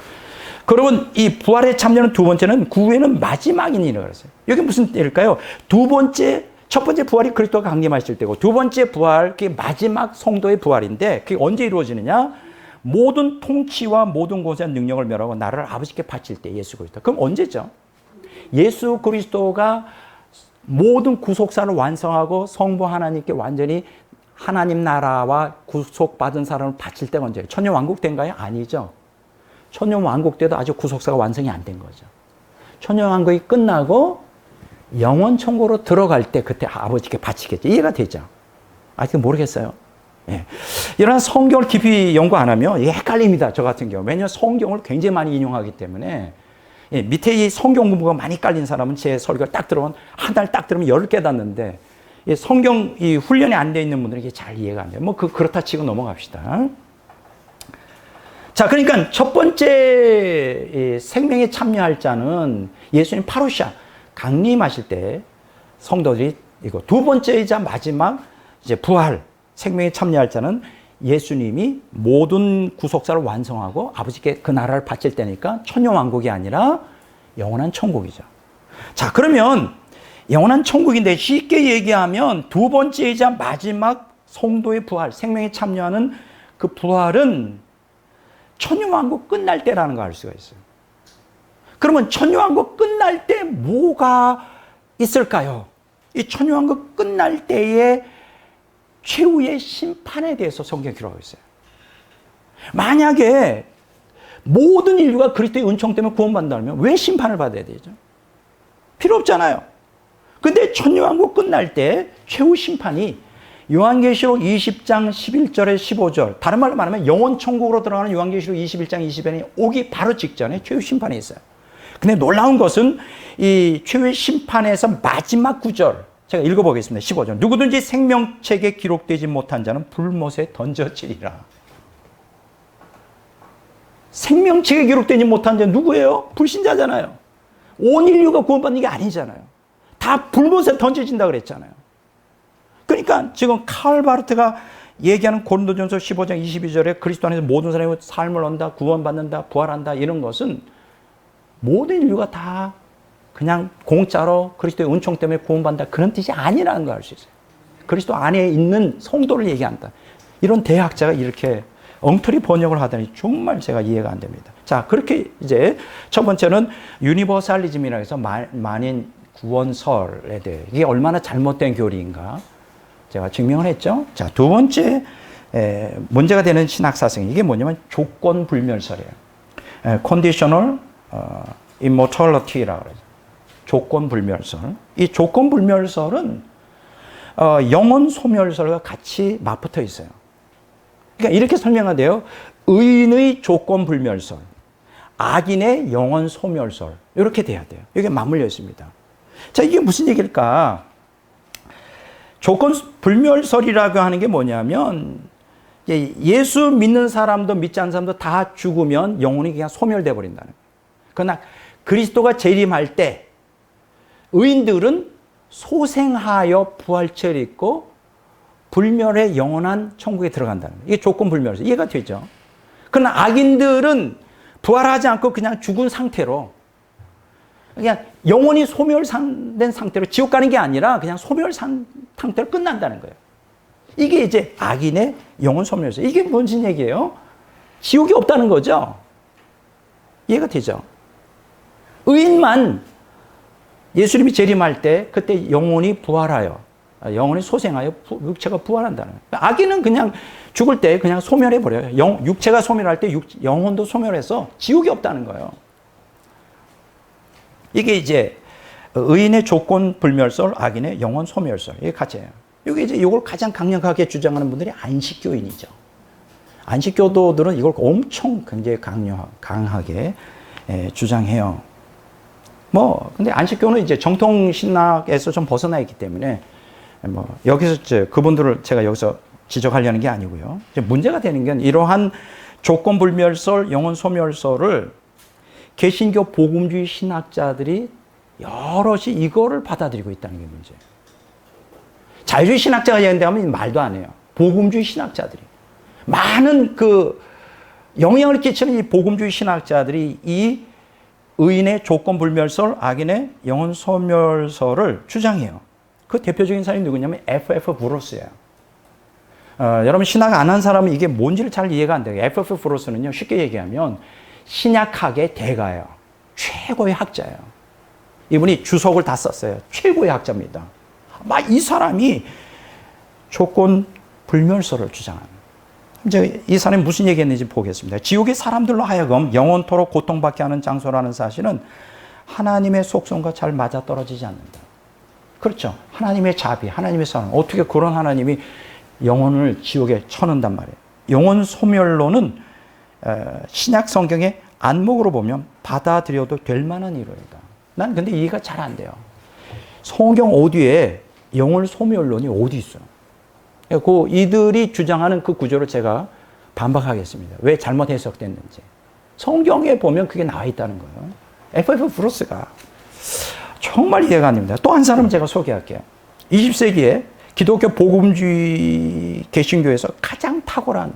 그러면 이 부활에 참여는 두 번째는 그 후에는 마지막이라고 그랬어요. 여기 무슨 때일까요? 첫 번째 부활이 그리스도가 강림하실 때고 두 번째 부활, 그게 마지막 성도의 부활인데 그게 언제 이루어지느냐? 모든 통치와 모든 권세와 능력을 멸하고 나라를 아버지께 바칠 때 예수 그리스도. 그럼 언제죠? 예수 그리스도가 모든 구속사를 완성하고 성부 하나님께 완전히 하나님 나라와 구속받은 사람을 바칠 때가 언제예요? 천년왕국 때인가요? 아니죠. 천년왕국 때도 아직 구속사가 완성이 안 된 거죠. 천년왕국이 끝나고 영원 천국으로 들어갈 때 그때 아버지께 바치겠죠. 이해가 되죠? 아직 모르겠어요. 예. 이런 성경을 깊이 연구 안 하면 헷갈립니다. 저 같은 경우. 왜냐하면 성경을 굉장히 많이 인용하기 때문에 밑에 이 성경 공부가 많이 깔린 사람은 제 설교를 딱 들으면 한 달 딱 들으면 열을 깨닫는데 성경 이 훈련이 안 돼 있는 분들에게 잘 이해가 안 돼요. 그렇다 치고 넘어갑시다. 자, 그러니까 첫 번째 생명에 참여할 자는 예수님 파루샤 강림하실 때 성도들이 이거 두 번째이자 마지막 이제 부활 생명에 참여할 자는 예수님이 모든 구속사를 완성하고 아버지께 그 나라를 바칠 때니까 천년왕국이 아니라 영원한 천국이죠. 자, 그러면 영원한 천국인데 쉽게 얘기하면 두 번째이자 마지막 성도의 부활, 생명에 참여하는 그 부활은 천년왕국 끝날 때라는 걸 알 수가 있어요. 그러면 천년왕국 끝날 때 뭐가 있을까요? 이 천년왕국 끝날 때에 최후의 심판에 대해서 성경이 기록하고 있어요. 만약에 모든 인류가 그리스도의 은총 때문에 구원받는다면 왜 심판을 받아야 되죠? 필요 없잖아요. 근데 천년왕국 끝날 때 최후 심판이 요한계시록 20장 11절에 15절, 다른 말로 말하면 영원 천국으로 들어가는 요한계시록 21장 20절이 오기 바로 직전에 최후 심판이 있어요. 근데 놀라운 것은 이 최후의 심판에서 마지막 구절, 제가 읽어보겠습니다. 15절. 누구든지 생명책에 기록되지 못한 자는 불못에 던져지리라. 생명책에 기록되지 못한 자는 누구예요? 불신자잖아요. 온 인류가 구원받는 게 아니잖아요. 다 불못에 던져진다 그랬잖아요. 그러니까 지금 칼 바르트가 얘기하는 고린도전서 15장 22절에 그리스도 안에서 모든 사람이 삶을 얻는다, 구원받는다, 부활한다 이런 것은 모든 인류가 다 그냥 공짜로 그리스도의 은총 때문에 구원받는다 그런 뜻이 아니라는 걸 알 수 있어요. 그리스도 안에 있는 성도를 얘기한다. 이런 대학자가 이렇게 엉터리 번역을 하다니 정말 제가 이해가 안 됩니다. 자, 그렇게 이제 첫 번째는 유니버살리즘이라고 해서 만인 구원설에 대해 이게 얼마나 잘못된 교리인가 제가 증명을 했죠. 자, 두 번째 문제가 되는 신학사상 이게 뭐냐면 조건불멸설이에요. Conditional Immortality라고 그러죠. 조건불멸설. 이 조건불멸설은 영혼 소멸설과 같이 맞붙어 있어요. 그러니까 이렇게 설명하대요. 의인의 조건불멸설, 악인의 영혼 소멸설 이렇게 돼야 돼요. 이게 맞물려 있습니다. 자, 이게 무슨 얘기일까? 조건불멸설이라고 하는 게 뭐냐면 예수 믿는 사람도 믿지 않는 사람도 다 죽으면 영혼이 그냥 소멸돼 버린다는 거예요. 그러나 그리스도가 재림할 때 의인들은 소생하여 부활체를 입고 불멸의 영원한 천국에 들어간다는 거예요. 이게 조건 불멸에서 이해가 되죠. 그러나 악인들은 부활하지 않고 그냥 죽은 상태로 그냥 영원히 소멸된 상태로 지옥 가는 게 아니라 그냥 소멸한 상태로 끝난다는 거예요. 이게 이제 악인의 영혼 소멸에서 이게 무슨 얘기예요? 지옥이 없다는 거죠. 이해가 되죠? 의인만 예수님이 재림할 때 그때 영혼이 부활하여 영혼이 소생하여 육체가 부활한다는 거예요. 악인은 그냥 죽을 때 그냥 소멸해 버려요. 육체가 소멸할 때 영혼도 소멸해서 지옥이 없다는 거예요. 이게 이제 의인의 조건 불멸설, 악인의 영혼 소멸설 이게 가짜예요. 이게 이제 이걸 가장 강력하게 주장하는 분들이 안식교인이죠. 안식교도들은 이걸 엄청 굉장히 강하게 주장해요. 근데 안식교는 이제 정통 신학에서 좀 벗어나 있기 때문에 여기서 이제 그분들을 제가 여기서 지적하려는 게 아니고요. 이제 문제가 되는 건 이러한 조건 불멸설, 영혼 소멸설을 개신교 복음주의 신학자들이 여럿이 이거를 받아들이고 있다는 게 문제예요. 자유주의 신학자가 얘기하면 말도 안 해요. 복음주의 신학자들이. 많은 영향을 끼치는 이 복음주의 신학자들이 이 의인의 조건 불멸설, 악인의 영혼 소멸설을 주장해요. 그 대표적인 사람이 누구냐면 F.F. 브루스예요. 여러분 신학 안 한 사람은 이게 뭔지를 잘 이해가 안 돼요. F.F. 브루스는요, 쉽게 얘기하면 신약학의 대가예요. 최고의 학자예요. 이분이 주석을 다 썼어요. 최고의 학자입니다. 이 사람이 조건 불멸설을 주장합니다. 이제 이 사람이 무슨 얘기했는지 보겠습니다. 지옥의 사람들로 하여금 영원토록 고통받게 하는 장소라는 사실은 하나님의 속성과 잘 맞아떨어지지 않는다. 그렇죠. 하나님의 자비, 하나님의 사랑. 어떻게 그런 하나님이 영혼을 지옥에 쳐넣는단 말이에요. 영혼 소멸론은 신약 성경의 안목으로 보면 받아들여도 될 만한 이론이다. 난 근데 이해가 잘 안 돼요. 성경 어디에 영혼 소멸론이 어디 있어요? 이들이 주장하는 그 구조를 제가 반박하겠습니다. 왜 잘못 해석됐는지. 성경에 보면 그게 나와 있다는 거예요. F.F. 브루스가 정말 이해가 안 됩니다. 또 한 사람 제가 소개할게요. 20세기에 기독교 복음주의 개신교에서 가장 탁월한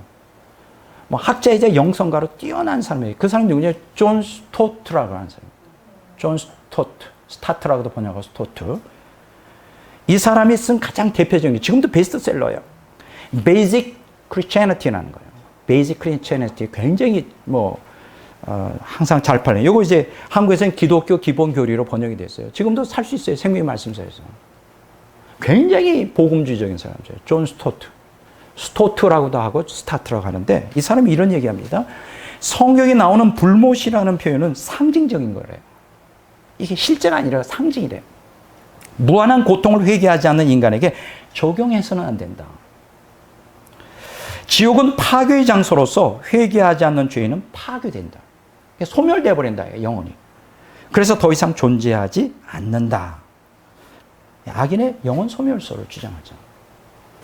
학자이자 영성가로 뛰어난 사람이에요. 그 사람이 누구냐? 존 스토트라고 하는 사람입니다. 존 스토트, 스타트라고도 번역하고 스토트. 이 사람이 쓴 가장 대표적인 게 지금도 베스트셀러예요. Basic Christianity라는 거예요. Basic Christianity 굉장히 항상 잘 팔려요. 이거 이제 한국에서는 기독교 기본 교리로 번역이 됐어요. 지금도 살 수 있어요. 생명의 말씀사에서. 굉장히 복음주의적인 사람이죠. 존 스토트. 스토트라고도 하고 스타트라고 하는데 이 사람이 이런 얘기합니다. 성경에 나오는 불못이라는 표현은 상징적인 거래요. 이게 실제가 아니라 상징이래요. 무한한 고통을 회개하지 않는 인간에게 적용해서는 안 된다. 지옥은 파괴의 장소로서 회개하지 않는 죄인은 파괴된다. 소멸돼 버린다, 영혼이. 그래서 더 이상 존재하지 않는다. 악인의 영혼 소멸설을 주장하죠.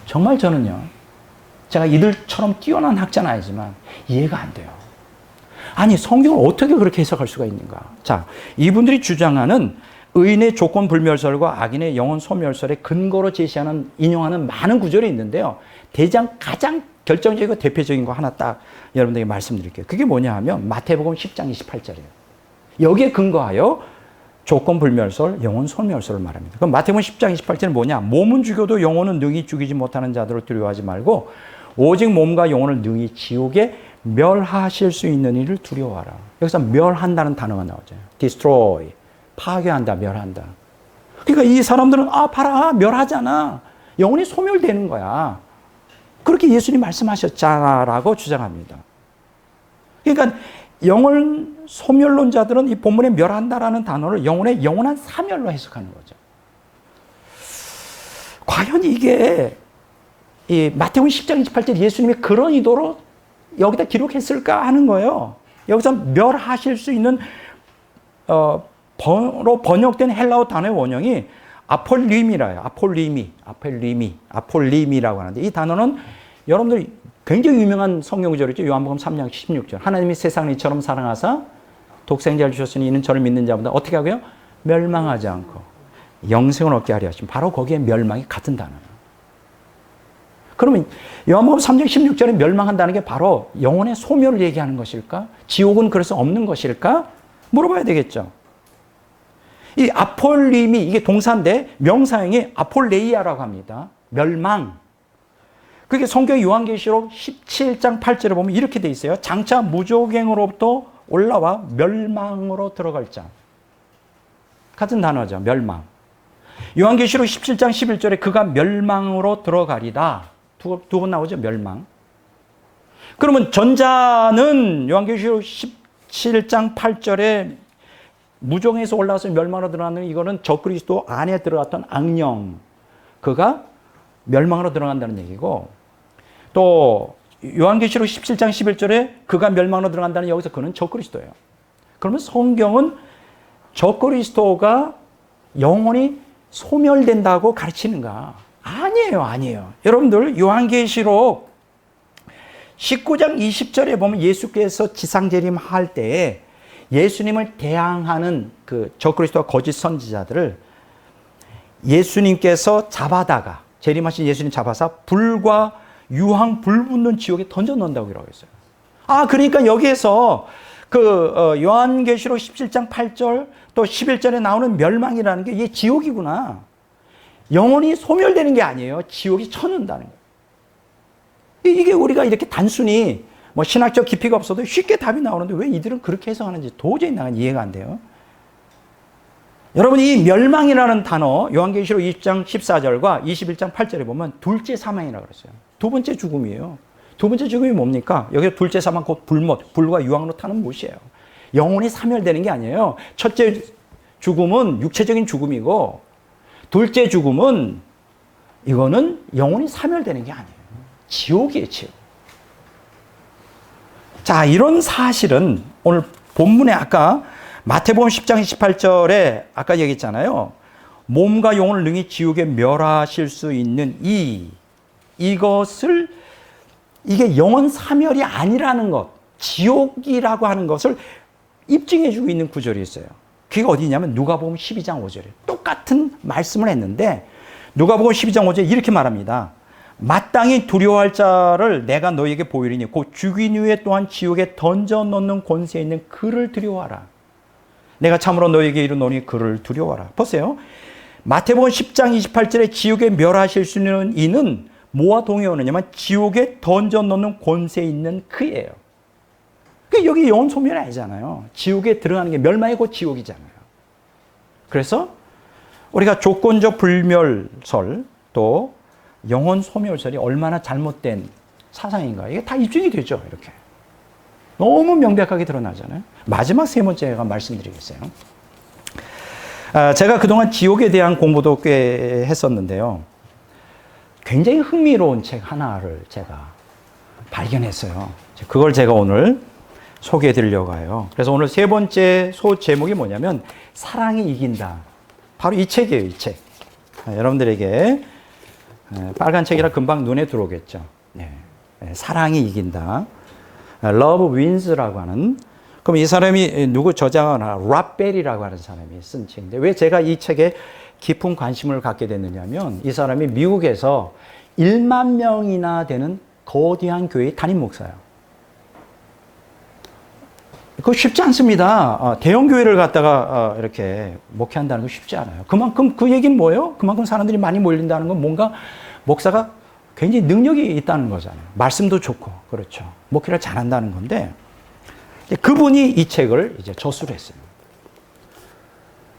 정말 저는요, 제가 이들처럼 뛰어난 학자는 아니지만 이해가 안 돼요. 아니, 성경을 어떻게 그렇게 해석할 수가 있는가? 자, 이분들이 주장하는 의인의 조건 불멸설과 악인의 영혼 소멸설의 근거로 제시하는, 인용하는 많은 구절이 있는데요. 가장 결정적이고 대표적인 거 하나 딱 여러분들에게 말씀드릴게요. 그게 뭐냐 하면 마태복음 10장 28절이에요. 여기에 근거하여 조건 불멸설, 영혼 소멸설을 말합니다. 그럼 마태복음 10장 28절은 뭐냐? 몸은 죽여도 영혼은 능히 죽이지 못하는 자들을 두려워하지 말고 오직 몸과 영혼을 능히 지옥에 멸하실 수 있는 이를 두려워하라. 여기서 멸한다는 단어가 나오죠. destroy. 파괴한다, 멸한다. 그러니까 이 사람들은 봐라, 멸하잖아. 영혼이 소멸되는 거야. 그렇게 예수님 말씀하셨잖아라고 주장합니다. 그러니까 영혼 소멸론자들은 이 본문에 멸한다라는 단어를 영혼의 영원한 사멸로 해석하는 거죠. 과연 이게 이 마태복음 10장 28절 예수님이 그런 의도로 여기다 기록했을까 하는 거예요. 여기서 멸하실 수 있는 로 번역된 헬라어 단어의 원형이 아폴림이라요. 아폴림이라고 하는데 이 단어는 여러분들이 굉장히 유명한 성경구절이죠. 요한복음 3장 16절. 하나님이 세상을 이처럼 사랑하사 독생자를 주셨으니 이는 저를 믿는 자보다 어떻게 하고요? 멸망하지 않고 영생을 얻게 하려 하심. 바로 거기에 멸망이 같은 단어예요. 그러면 요한복음 3장 16절에 멸망한다는 게 바로 영혼의 소멸을 얘기하는 것일까? 지옥은 그래서 없는 것일까? 물어봐야 되겠죠. 이 아폴림이 이게 동사인데 명사형이 아폴레이아라고 합니다. 멸망. 그게 성경 요한계시록 17장 8절에 보면 이렇게 돼 있어요. 장차 무조갱으로부터 올라와 멸망으로 들어갈 자. 같은 단어죠. 멸망. 요한계시록 17장 11절에 그가 멸망으로 들어가리다. 두 번 나오죠. 멸망. 그러면 전자는 요한계시록 17장 8절에 무종에서 올라와서 멸망으로 들어가는 이거는 적그리스도 안에 들어갔던 악령. 그가 멸망으로 들어간다는 얘기고, 또 요한계시록 17장 11절에 그가 멸망으로 들어간다는 여기서 그는 적그리스도예요. 그러면 성경은 적그리스도가 영혼이 소멸된다고 가르치는가? 아니에요, 아니에요. 여러분들 요한계시록 19장 20절에 보면 예수께서 지상재림할 때에 예수님을 대항하는 그 적그리스도와 거짓 선지자들을 예수님께서 잡아다가 재림하신 예수님 잡아서 불과 유황 불 붙는 지옥에 던져 넣는다고 했어요. 그러니까 여기에서 요한계시록 17장 8절 또 11절에 나오는 멸망이라는 게 이게 지옥이구나. 영혼이 소멸되는 게 아니에요. 지옥이 쳐넣는다는 거예요. 이게 우리가 이렇게 단순히 뭐 신학적 깊이가 없어도 쉽게 답이 나오는데 왜 이들은 그렇게 해석하는지 도저히 나는 이해가 안 돼요. 여러분, 이 멸망이라는 단어 요한계시록 20장 14절과 21장 8절에 보면 둘째 사망이라고 그랬어요. 두 번째 죽음이에요. 두 번째 죽음이 뭡니까? 여기 둘째 사망 곧 불못, 불과 유황으로 타는 못이에요. 영혼이 사멸되는 게 아니에요. 첫째 죽음은 육체적인 죽음이고, 둘째 죽음은 이거는 영혼이 사멸되는 게 아니에요. 지옥이에요, 지옥. 자, 이런 사실은 오늘 본문에 아까 마태복음 10장 28절에 아까 얘기했잖아요. 몸과 영혼을 능히 지옥에 멸하실 수 있는 이것을 이게 영혼 사멸이 아니라는 것, 지옥이라고 하는 것을 입증해주고 있는 구절이 있어요. 그게 어디냐면 누가복음 12장 5절에 똑같은 말씀을 했는데 누가복음 12장 5절에 이렇게 말합니다. 마땅히 두려워할 자를 내가 너에게 보이리니 곧 죽인 후에 또한 지옥에 던져 넣는 권세 있는 그를 두려워하라. 내가 참으로 너에게 이르노니 그를 두려워하라. 보세요. 마태복음 10장 28절에 지옥에 멸하실 수 있는 이는 뭐와 동의하느냐면 지옥에 던져 넣는 권세 있는 그예요. 여기 영혼 소멸이 아니잖아요. 지옥에 들어가는 게 멸망이 곧 지옥이잖아요. 그래서 우리가 조건적 불멸설 또 영혼 소멸설이 얼마나 잘못된 사상인가 이게 다 입증이 되죠. 이렇게 너무 명백하게 드러나잖아요. 마지막 세 번째가 말씀드리겠어요. 제가 그동안 지옥에 대한 공부도 꽤 했었는데요. 굉장히 흥미로운 책 하나를 제가 발견했어요. 그걸 제가 오늘 소개해 드리려고 해요. 그래서 오늘 세 번째 소 제목이 뭐냐면 사랑이 이긴다. 바로 이 책이에요. 이 책. 여러분들에게 빨간 책이라 금방 눈에 들어오겠죠. 사랑이 이긴다. Love Wins라고 하는. 그럼 이 사람이 누구 저자나 랍벨이라고 하는 사람이 쓴 책인데 왜 제가 이 책에 깊은 관심을 갖게 됐느냐면 이 사람이 미국에서 1만 명이나 되는 거대한 교회의 담임 목사예요. 그거 쉽지 않습니다. 대형 교회를 갖다가 이렇게 목회한다는 거 쉽지 않아요. 그만큼 그 얘기는 뭐예요? 그만큼 사람들이 많이 몰린다는 건 뭔가 목사가 굉장히 능력이 있다는 거잖아요. 말씀도 좋고 그렇죠. 목회를 잘한다는 건데 그분이 이 책을 이제 저술을 했어요.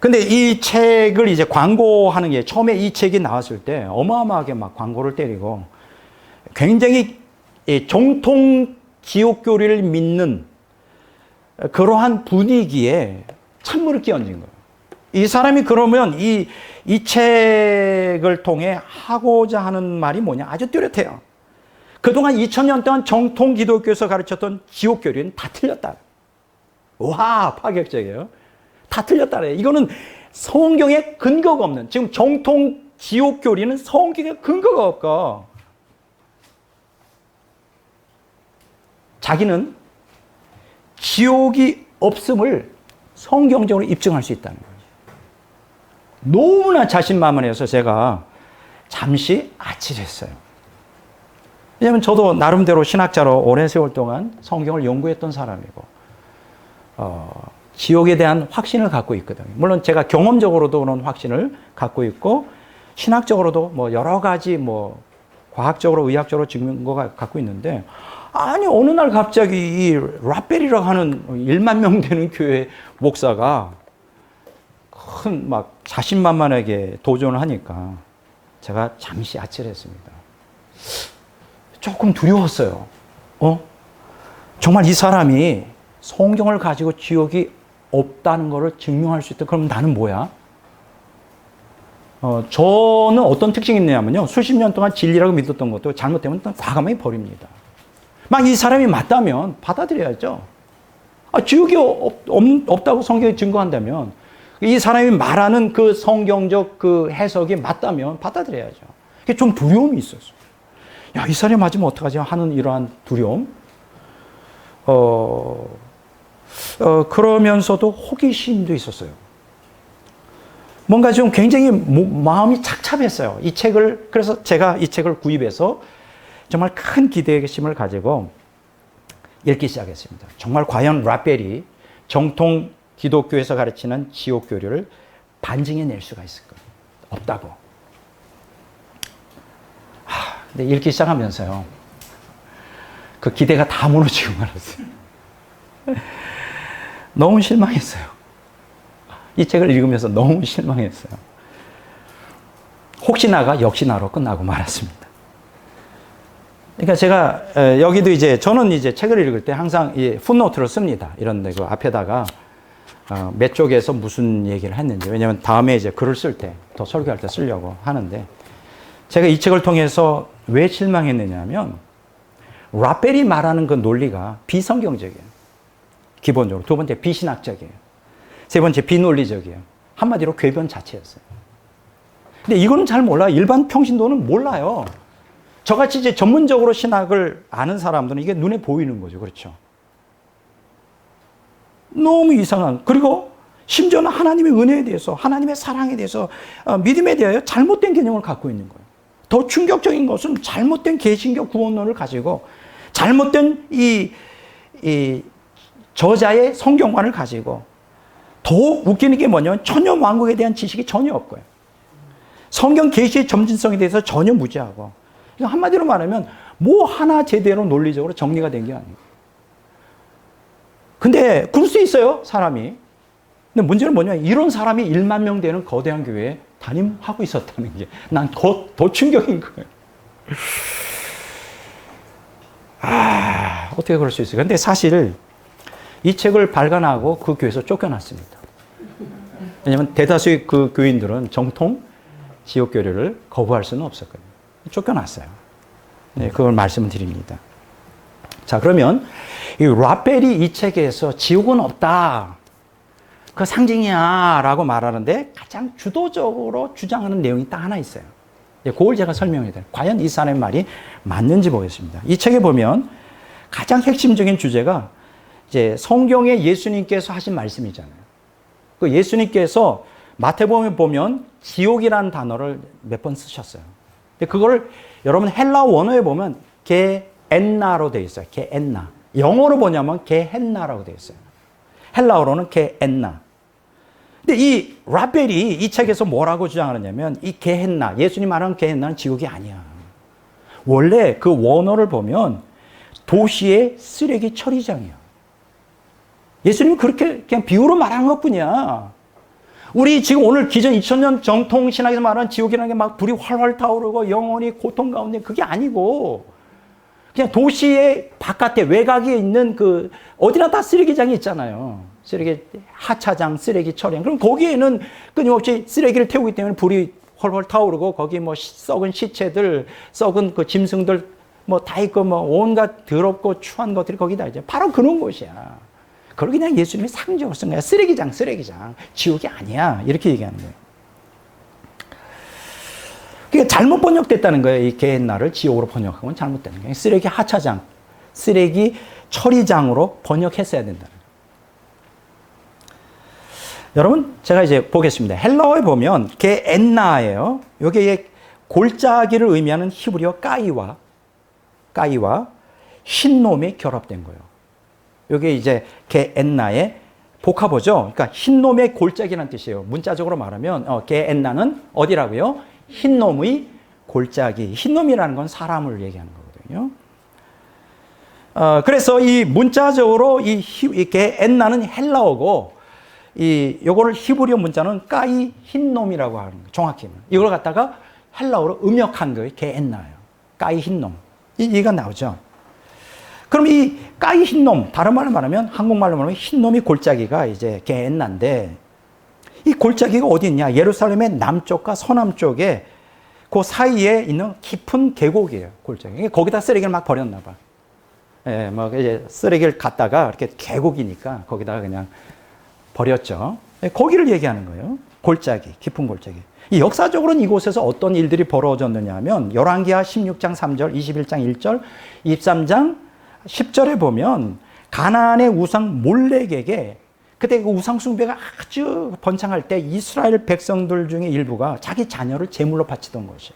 근데 이 책을 이제 광고하는 게 처음에 이 책이 나왔을 때 어마어마하게 막 광고를 때리고 굉장히 정통 지옥교리를 믿는 그러한 분위기에 찬물을 끼얹은 거예요. 이 사람이 그러면 이 책을 통해 하고자 하는 말이 뭐냐? 아주 뚜렷해요. 그동안 2000년 동안 정통 기독교에서 가르쳤던 지옥교리는 다 틀렸다. 와, 파격적이에요. 다 틀렸다. 이거는 성경에 근거가 없는, 지금 정통 지옥교리는 성경에 근거가 없고, 자기는 지옥이 없음을 성경적으로 입증할 수 있다는 거죠. 너무나 자신만만해서 제가 잠시 아찔했어요. 왜냐하면 저도 나름대로 신학자로 오랜 세월 동안 성경을 연구했던 사람이고 지옥에 대한 확신을 갖고 있거든요. 물론 제가 경험적으로도 그런 확신을 갖고 있고 신학적으로도 뭐 여러 가지 뭐 과학적으로 의학적으로 증거가 갖고 있는데 아니 어느 날 갑자기 이 라벨이라고 하는 1만 명 되는 교회 목사가 큰 막 자신만만하게 도전을 하니까 제가 잠시 아찔했습니다. 조금 두려웠어요. 정말 이 사람이 성경을 가지고 지옥이 없다는 것을 증명할 수 있다. 그럼 나는 뭐야? 저는 어떤 특징이 있냐면요. 수십 년 동안 진리라고 믿었던 것도 잘못되면 과감하게 버립니다. 막 이 사람이 맞다면 받아들여야죠. 지옥이 없다고 성경이 증거한다면 이 사람이 말하는 그 성경적 그 해석이 맞다면 받아들여야죠. 그게 좀 두려움이 있었어요. 야, 이 사람이 맞으면 어떡하지? 하는 이러한 두려움. 그러면서도 호기심도 있었어요. 뭔가 좀 굉장히 마음이 착잡했어요. 이 책을, 그래서 제가 이 책을 구입해서 정말 큰 기대심을 가지고 읽기 시작했습니다. 정말 과연 라벨이 정통 기독교에서 가르치는 지옥 교리를 반증해낼 수가 있을까? 없다고. 근데 읽기 시작하면서요. 그 기대가 다 무너지고 말았어요. 너무 실망했어요. 이 책을 읽으면서 너무 실망했어요. 혹시나가 역시나로 끝나고 말았습니다. 그러니까 제가 여기도 이제 저는 이제 책을 읽을 때 항상 이 풋노트를 씁니다. 이런데 그 앞에다가 몇 쪽에서 무슨 얘기를 했는지. 왜냐하면 다음에 이제 글을 쓸 때, 더 설교할 때 쓰려고 하는데 제가 이 책을 통해서 왜 실망했느냐면 라벨이 말하는 그 논리가 비성경적이에요. 기본적으로. 두 번째 비신학적이에요. 세 번째 비논리적이에요. 한마디로 궤변 자체였어요. 근데 이거는 잘 몰라요. 일반 평신도는 몰라요. 저같이 이제 전문적으로 신학을 아는 사람들은 이게 눈에 보이는 거죠. 그렇죠? 너무 이상한. 그리고 심지어는 하나님의 은혜에 대해서, 하나님의 사랑에 대해서, 믿음에 대하여 잘못된 개념을 갖고 있는 거예요. 더 충격적인 것은 잘못된 개신교 구원론을 가지고 잘못된 이 저자의 성경관을 가지고 더 웃기는 게 뭐냐면 천년 왕국에 대한 지식이 전혀 없고요. 성경 계시의 점진성에 대해서 전혀 무지하고. 한마디로 말하면 뭐 하나 제대로 논리적으로 정리가 된 게 아니고. 근데 그럴 수 있어요, 사람이. 근데 문제는 뭐냐면 이런 사람이 1만 명 되는 거대한 교회에 담임하고 있었다는 게 난 더 충격인 거예요. 어떻게 그럴 수 있어요? 근데 사실 이 책을 발간하고 그 교회에서 쫓겨났습니다. 왜냐하면 대다수의 그 교인들은 정통 지옥 교리를 거부할 수는 없었거든요. 쫓겨났어요. 네, 그걸 말씀을 드립니다. 자, 그러면 이 라벨이 이 책에서 지옥은 없다. 그 상징이야 라고 말하는데 가장 주도적으로 주장하는 내용이 딱 하나 있어요. 그걸 제가 설명해야 돼요. 과연 이 사람의 말이 맞는지 보겠습니다. 이 책에 보면 가장 핵심적인 주제가 이제 성경에 예수님께서 하신 말씀이잖아요. 그 예수님께서 마태복음에 보면 지옥이라는 단어를 몇 번 쓰셨어요. 근데 그걸 여러분 헬라 원어에 보면 게엔나로 되어 있어요. 게엔나. 영어로 보냐면 게헨나라고 되어 있어요. 헬라어로는 게엔나. 근데 이 라벨이 이 책에서 뭐라고 주장하느냐면 이 게헨나, 예수님 말하는 게헨나는 지옥이 아니야. 원래 그 원어를 보면 도시의 쓰레기 처리장이야. 예수님은 그렇게 그냥 비유로 말한 것뿐이야. 우리 지금 오늘 기존 2000년 정통 신학에서 말하는 지옥이라는 게 막 불이 활활 타오르고 영원히 고통 가운데 그게 아니고 그냥 도시의 바깥에 외곽에 있는 그 어디나 다 쓰레기장이 있잖아요. 쓰레기 하차장, 쓰레기 처리장. 그럼 거기에는 끊임없이 쓰레기를 태우기 때문에 불이 훨훨 타오르고 거기 뭐 썩은 시체들, 썩은 그 짐승들 뭐 다 있고 뭐 온갖 더럽고 추한 것들이 거기다 이제 바로 그런 곳이야. 그걸 그냥 예수님이 상징으로 쓴 거야. 쓰레기장, 쓰레기장. 지옥이 아니야. 이렇게 얘기하는 거예요. 그게 잘못 번역됐다는 거예요. 이 게헨나를 지옥으로 번역한 건 잘못된 거예요. 쓰레기 하차장, 쓰레기 처리장으로 번역했어야 된다는 거예요. 여러분, 제가 이제 보겠습니다. 헬라어에 보면 게엔나예요. 여기에 골짜기를 의미하는 히브리어 까이와 까이와 흰놈이 결합된 거예요. 이게 이제 게엔나의 복합어죠. 그러니까 흰놈의 골짜기라는 뜻이에요. 문자적으로 말하면 게엔나는 어디라고요? 흰놈의 골짜기. 흰놈이라는 건 사람을 얘기하는 거거든요. 그래서 이 문자적으로 이 게엔나는 헬라어고 요거를 히브리어 문자는 까이 흰놈이라고 하는 거예요. 정확히는. 이걸 갖다가 헬라어로 음역한 거예요. 게엔나예요. 까이 흰놈. 이가 나오죠. 그럼 이 까이 흰놈, 다른 말로 말하면, 한국말로 말하면 흰놈이 골짜기가 이제 게엔나인데, 이 골짜기가 어디 있냐? 예루살렘의 남쪽과 서남쪽에 그 사이에 있는 깊은 계곡이에요. 골짜기. 거기다 쓰레기를 막 버렸나 봐. 예, 막 이제 쓰레기를 갖다가 이렇게 계곡이니까 거기다가 그냥 버렸죠. 예, 거기를 얘기하는 거예요. 골짜기, 깊은 골짜기. 이 역사적으로는 이곳에서 어떤 일들이 벌어졌느냐 하면 열왕기하 16장 3절, 21장 1절, 23장 10절에 보면 가나안의 우상 몰렉에게 그때 그 우상 숭배가 아주 번창할 때 이스라엘 백성들 중에 일부가 자기 자녀를 제물로 바치던 것이에요.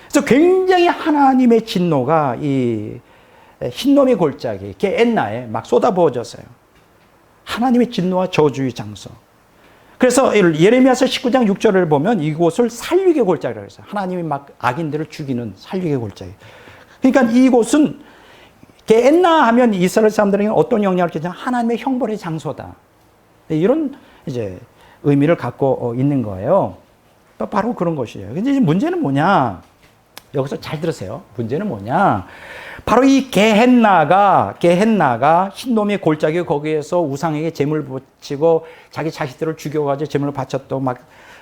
그래서 굉장히 하나님의 진노가 이 흰놈의 골짜기, 게엔나에 막 쏟아부어졌어요. 하나님의 진노와 저주의 장소. 그래서 예레미야서 19장 6절을 보면 이곳을 살육의 골짜기라고 했어요. 하나님이 막 악인들을 죽이는 살육의 골짜기. 그러니까 이곳은 게엔나 하면 이스라엘 사람들에게 어떤 영향을 끼치냐? 하나님의 형벌의 장소다. 이런 이제 의미를 갖고 있는 거예요. 바로 그런 것이에요. 근데 문제는 뭐냐? 여기서 잘 들으세요. 문제는 뭐냐? 바로 이 게헨나가 흰놈의 골짜기 거기에서 우상에게 제물 바치고 자기 자식들을 죽여가지고 제물을 바쳤던 막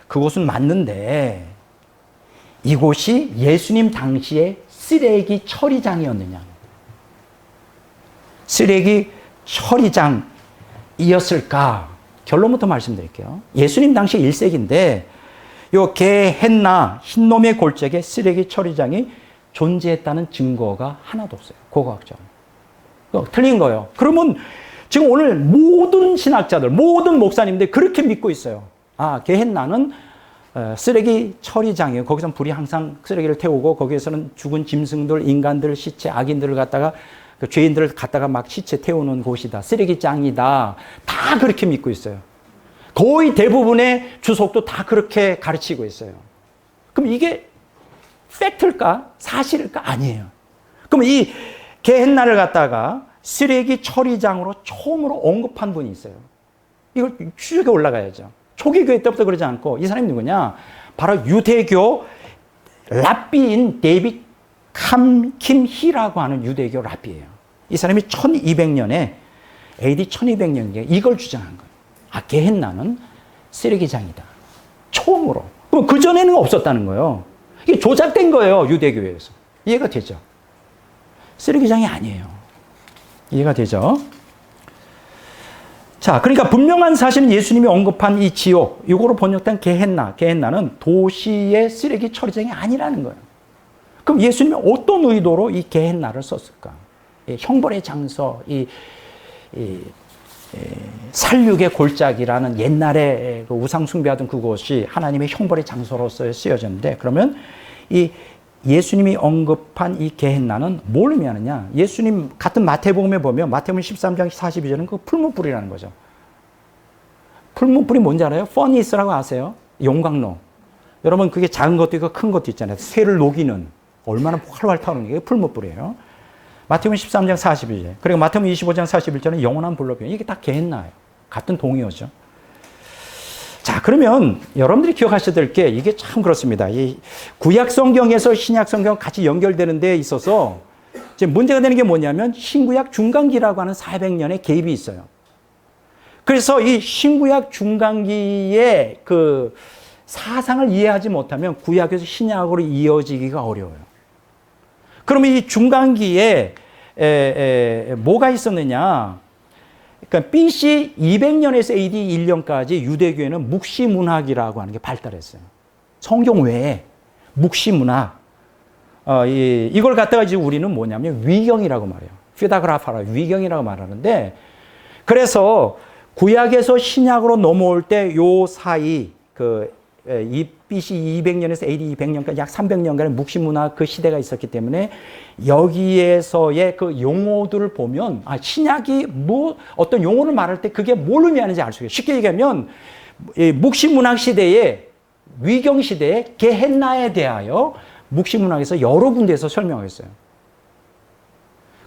그곳은 맞는데 이곳이 예수님 당시의 쓰레기 처리장이었느냐? 쓰레기 처리장이었을까? 결론부터 말씀드릴게요. 예수님 당시 1세기인데 요 게헨나 흰놈의 골짜기에 쓰레기 처리장이 존재했다는 증거가 하나도 없어요. 고고학적으로. 틀린 거예요. 그러면 지금 오늘 모든 신학자들, 모든 목사님들이 그렇게 믿고 있어요. 아, 게헨나는 쓰레기 처리장이에요. 거기서 불이 항상 쓰레기를 태우고 거기에서는 죽은 짐승들, 인간들, 시체, 악인들을 갖다가 그 죄인들을 갖다가 막 시체 태우는 곳이다. 쓰레기장이다. 다 그렇게 믿고 있어요. 거의 대부분의 주석도 다 그렇게 가르치고 있어요. 그럼 이게 팩트일까? 사실일까? 아니에요. 그럼 이 게헨나를 갖다가 쓰레기 처리장으로 처음으로 언급한 분이 있어요. 이걸 추적에 올라가야죠. 초기교회 때부터 그러지 않고 이 사람이 누구냐? 바로 유대교 랍비인 데이빗 킴히라고 하는 유대교 랍비예요. 이 사람이 1200년에 AD 1200년에 이걸 주장한 거예요. 아, 게헨나는 쓰레기장이다. 처음으로. 그럼 그전에는 없었다는 거예요. 이게 조작된 거예요. 유대교회에서. 이해가 되죠? 쓰레기장이 아니에요. 이해가 되죠? 자, 그러니까 분명한 사실은 예수님이 언급한 이 지옥, 이거로 번역된 게헨나는 도시의 쓰레기 처리장이 아니라는 거예요. 그럼 예수님이 어떤 의도로 이 게헨나를 썼을까? 이 형벌의 장소, 살육의 골짜기라는 옛날에 그 우상 숭배하던 그곳이 하나님의 형벌의 장소로서 쓰여졌는데, 그러면 이 예수님이 언급한 이 게헨나는 뭘 의미하느냐? 예수님 같은 마태복음에 보면 마태복음 13장 42절은 그 풀무불이라는 거죠. 풀무불이 뭔지 알아요? 퍼니스라고 아세요? 용광로. 여러분 그게 작은 것도 있고 큰 것도 있잖아요. 쇠를 녹이는 얼마나 활활 타오르는 게 풀무불이에요. 마태복음 13장 42절. 그리고 마태복음 25장 41절은 영원한 불로 표현. 이게 다 게헨나예요. 같은 동의어죠. 자, 그러면 여러분들이 기억하셔야 될 게 이게 참 그렇습니다. 이 구약 성경에서 신약 성경 같이 연결되는 데 있어서 지금 문제가 되는 게 뭐냐면 신구약 중간기라고 하는 400년의 갭이 있어요. 그래서 이 신구약 중간기의 그 사상을 이해하지 못하면 구약에서 신약으로 이어지기가 어려워요. 그러면 이 중간기에 뭐가 있었느냐? 그러니까 BC 200년에서 AD 1년까지 유대교회는 묵시문학이라고 하는 게 발달했어요. 성경 외에 묵시문학. 이걸 갖다가 이제 우리는 뭐냐면 위경이라고 말해요. 피다그라파라 위경이라고 말하는데, 그래서 구약에서 신약으로 넘어올 때 요 사이 그 이 BC 200년에서 AD 200년까지 약 300년간의 묵시문화 그 시대가 있었기 때문에 여기에서의 그 용어들을 보면 신약이 뭐 어떤 용어를 말할 때 그게 뭘 의미하는지 알 수 있어요. 쉽게 얘기하면 묵시문학 시대에 위경 시대에 게헨나에 대하여 묵시문학에서 여러 군데에서 설명했어요.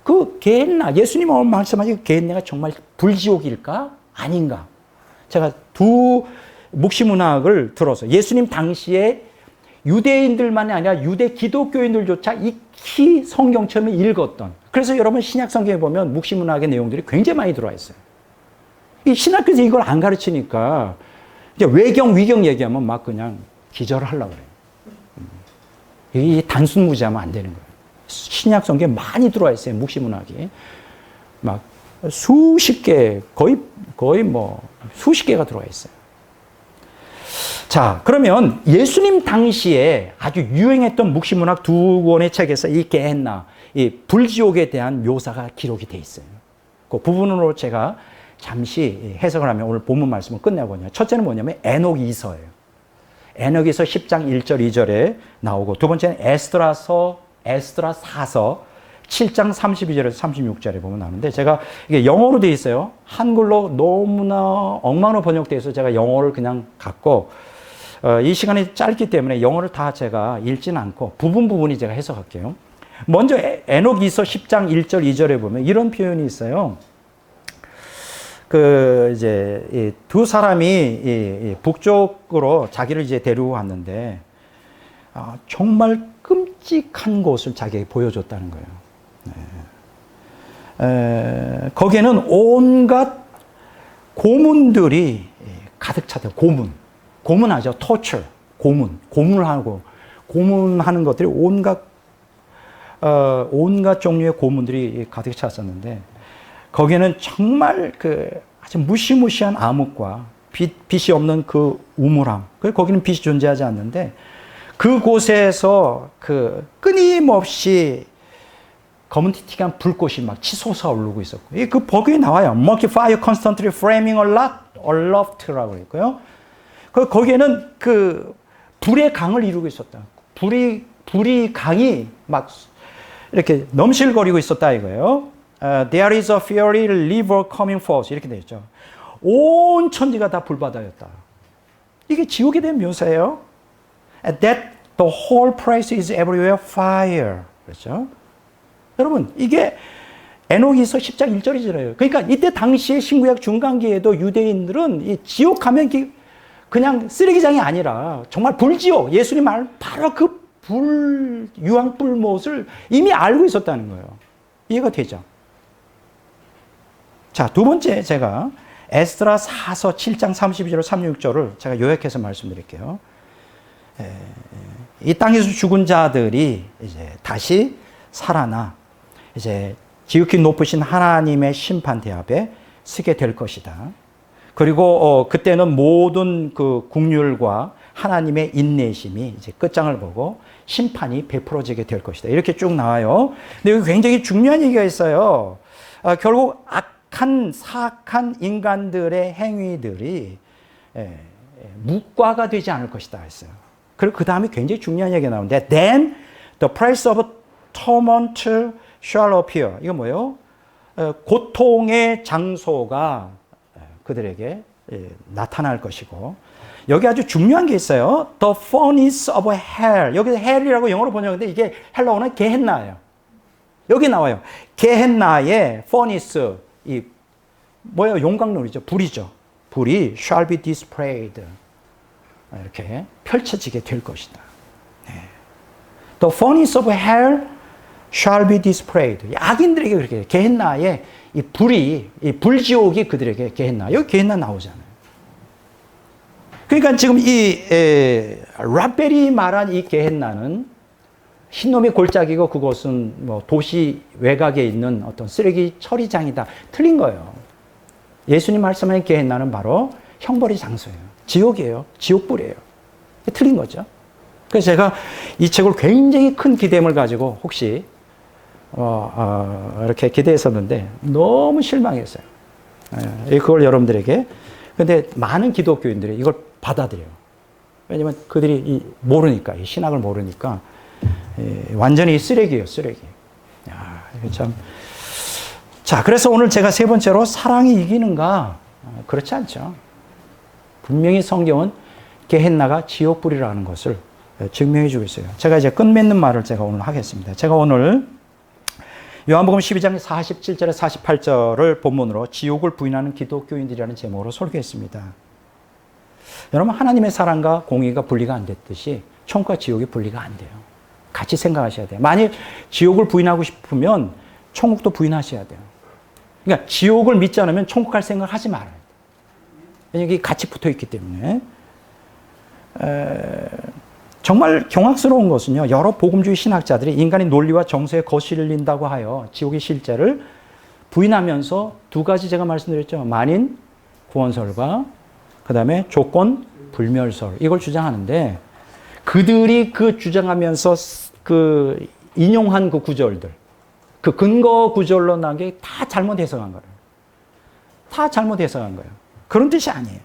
그 게헨나, 예수님 오늘 말씀하신 게헨나가 정말 불지옥일까? 아닌가? 제가 두 묵시문학을 들어서 예수님 당시에 유대인들만이 아니라 유대 기독교인들조차 익히 성경처럼 읽었던, 그래서 여러분 신약 성경에 보면 묵시문학의 내용들이 굉장히 많이 들어와 있어요. 이 신학교에서 이걸 안 가르치니까 이제 외경, 위경 얘기하면 막 그냥 기절을 하려고 그래요. 이 단순 무지하면 안 되는 거예요. 신약 성경에 많이 들어와 있어요. 묵시문학이 막 수십 개, 거의 뭐 수십 개가 들어와 있어요. 자, 그러면 예수님 당시에 아주 유행했던 묵시문학 두 권의 책에서 이 게헨나, 이 불지옥에 대한 묘사가 기록이 돼 있어요. 그 부분으로 제가 잠시 해석을 하면 오늘 본문 말씀을 끝내거든요. 첫째는 뭐냐면 에녹 이서예요. 에녹 이서 10장 1절 2절에 나오고, 두 번째는 에스드라 4서 7장 32절에서 36절에 보면 나오는데, 제가 이게 영어로 돼 있어요. 한글로 너무나 엉망으로 번역돼 있어서 제가 영어를 그냥 갖고, 이 시간이 짧기 때문에 영어를 다 제가 읽지는 않고 부분이 제가 해석할게요. 먼저 에녹 이서 10장 1절 2절에 보면 이런 표현이 있어요. 이제 이 두 사람이 이 북쪽으로 자기를 이제 데리고 왔는데, 정말 끔찍한 곳을 자기에게 보여줬다는 거예요. 거기에는 온갖 고문들이 가득 차대요. 고문하죠. torture, 고문하는 것들이 온갖 종류의 고문들이 가득 찼었는데, 거기에는 정말 아주 무시무시한 암흑과 빛이 없는 그 우물함, 거기는 빛이 존재하지 않는데, 그곳에서 끊임없이 검은티티한 불꽃이 막 치솟아 오르고 있었고, 그 버기에 나와요. Murky fire constantly flaming aloft라고 했고요. 거기에는 불의 강을 이루고 있었다. 불이 강이 막 이렇게 넘실거리고 있었다 이거예요. There is a fiery river coming forth 이렇게 되어 있죠. 온 천지가 다 불바다였다. 이게 지옥에 대한 묘사예요. That the whole place is everywhere fire. 그렇죠? 여러분, 이게 에녹이서 10장 1절이잖아요. 그러니까 이때 당시에 신구약 중간기에도 유대인들은 이 지옥 하면 그냥 쓰레기장이 아니라 정말 불지옥, 예수님 말 바로 그 유황불못을 이미 알고 있었다는 거예요. 이해가 되죠? 자, 두 번째 제가 에스드라 4서 7장 32절 36절을 제가 요약해서 말씀드릴게요. 이 땅에서 죽은 자들이 이제 다시 살아나 이제 지극히 높으신 하나님의 심판대 앞에 서게 될 것이다. 그리고 그때는 모든 그 국률과 하나님의 인내심이 이제 끝장을 보고 심판이 베풀어지게 될 것이다. 이렇게 쭉 나와요. 근데 여기 굉장히 중요한 얘기가 있어요. 결국 사악한 인간들의 행위들이 묵과가 되지 않을 것이다 했어요. 그리고 그 다음에 굉장히 중요한 얘기가 나오는데, Then the price of torment shall appear. 이거 뭐예요? 고통의 장소가 그들에게 나타날 것이고, 여기 아주 중요한 게 있어요. The furnace of hell. 여기서 hell이라고 영어로 번역하는데 이게 헬라어는 게헨나예요. 여기 나와요. 게헨나의 furnace, 뭐예요? 용광로이죠. 불이죠. 불이 shall be displayed. 이렇게 펼쳐지게 될 것이다. The furnace of hell shall be displayed. 악인들에게 그렇게 게헨나의 이 불이, 이 불지옥이 그들에게 게헨나. 여기 게헨나 나오잖아요. 그러니까 지금 라벨이 말한 이 게헨나는 흰놈의 골짜기고 그곳은 뭐 도시 외곽에 있는 어떤 쓰레기 처리장이다. 틀린 거예요. 예수님 말씀하신 게헨나는 바로 형벌의 장소예요. 지옥이에요. 지옥불이에요. 틀린 거죠. 그래서 제가 이 책을 굉장히 큰 기대감을 가지고 혹시 이렇게 기대했었는데 너무 실망했어요. 그걸 여러분들에게. 근데 많은 기독교인들이 이걸 받아들여요. 왜냐면 그들이 모르니까, 이 신학을 모르니까 완전히 쓰레기예요, 쓰레기. 야, 이거 참. 자, 그래서 오늘 제가 세 번째로 사랑이 이기는가? 그렇지 않죠. 분명히 성경은 게헨나가 지옥불이라는 것을 증명해 주고 있어요. 제가 이제 끝맺는 말을 제가 오늘 하겠습니다. 제가 오늘 요한복음 12장 47절에 48절을 본문으로 지옥을 부인하는 기독교인들이라는 제목으로 설교했습니다. 여러분, 하나님의 사랑과 공의가 분리가 안 됐듯이 천국과 지옥이 분리가 안 돼요. 같이 생각하셔야 돼요. 만일 지옥을 부인하고 싶으면 천국도 부인하셔야 돼요. 그러니까 지옥을 믿지 않으면 천국 갈 생각을 하지 말아야 돼요. 왜냐하면 이게 같이 붙어 있기 때문에. 정말 경악스러운 것은요, 여러 복음주의 신학자들이 인간의 논리와 정서에 거슬린다고 하여 지옥의 실제를 부인하면서 두 가지 제가 말씀드렸죠. 만인 구원설과 그 다음에 조건 불멸설, 이걸 주장하는데, 그들이 그 주장하면서 그 인용한 그 구절들, 그 근거 구절로 난 게 다 잘못 해석한 거예요. 다 잘못 해석한 거예요. 그런 뜻이 아니에요.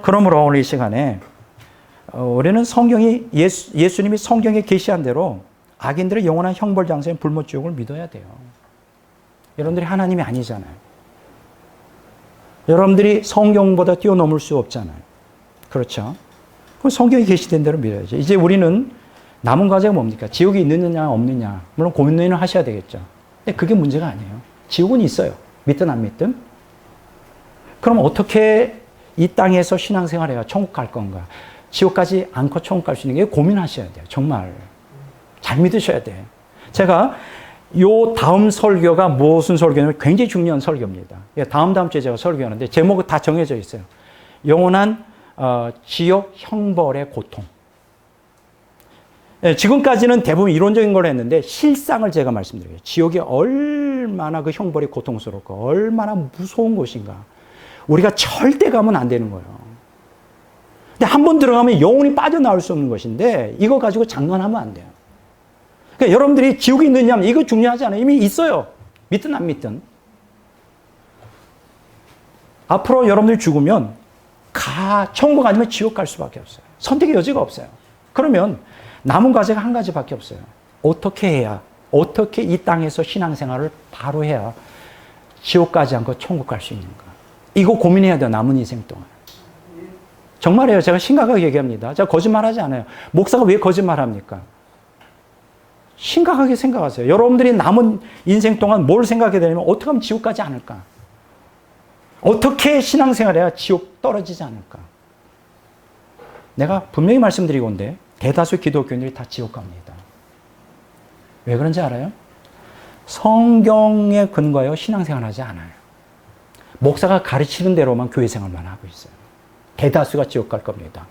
그러므로 오늘 이 시간에 우리는 성경이 예수님이 성경에 계시한 대로 악인들의 영원한 형벌 장소인 불못지옥을 믿어야 돼요. 여러분들이 하나님이 아니잖아요. 여러분들이 성경보다 뛰어넘을 수 없잖아요. 그렇죠? 그럼 성경이 계시된 대로 믿어야죠. 이제 우리는 남은 과제가 뭡니까? 지옥이 있느냐 없느냐. 물론 고민을 하셔야 되겠죠. 근데 그게 문제가 아니에요. 지옥은 있어요. 믿든 안 믿든. 그럼 어떻게 이 땅에서 신앙생활해야 천국 갈 건가? 지옥 가지 않고 천국 갈 수 있는 게 고민하셔야 돼요. 정말. 잘 믿으셔야 돼요. 제가 요 다음 설교가 무슨 설교냐면 굉장히 중요한 설교입니다. 다음 주에 제가 설교하는데 제목은 다 정해져 있어요. 영원한 지옥 형벌의 고통. 지금까지는 대부분 이론적인 걸 했는데 실상을 제가 말씀드려요. 지옥이 얼마나 그 형벌이 고통스럽고 얼마나 무서운 곳인가. 우리가 절대 가면 안 되는 거예요. 근데 한 번 들어가면 영원히 빠져나올 수 없는 것인데 이거 가지고 장난하면 안 돼요. 그러니까 여러분들이 지옥이 있느냐 하면 이거 중요하지 않아요. 이미 있어요. 믿든 안 믿든. 앞으로 여러분들이 죽으면 천국 아니면 지옥 갈 수밖에 없어요. 선택의 여지가 없어요. 그러면 남은 과제가 한 가지밖에 없어요. 어떻게 이 땅에서 신앙생활을 바로 해야 지옥 가지 않고 천국 갈 수 있는가. 이거 고민해야 돼요. 남은 인생 동안. 정말이에요. 제가 심각하게 얘기합니다. 제가 거짓말하지 않아요. 목사가 왜 거짓말합니까? 심각하게 생각하세요. 여러분들이 남은 인생 동안 뭘 생각해야 되냐면 어떻게 하면 지옥 가지 않을까? 어떻게 신앙생활해야 지옥 떨어지지 않을까? 내가 분명히 말씀드리건데 대다수 기독교인들이 다 지옥 갑니다. 왜 그런지 알아요? 성경에 근거하여 신앙생활하지 않아요. 목사가 가르치는 대로만 교회생활만 하고 있어요. 대다수가 지옥 갈 겁니다.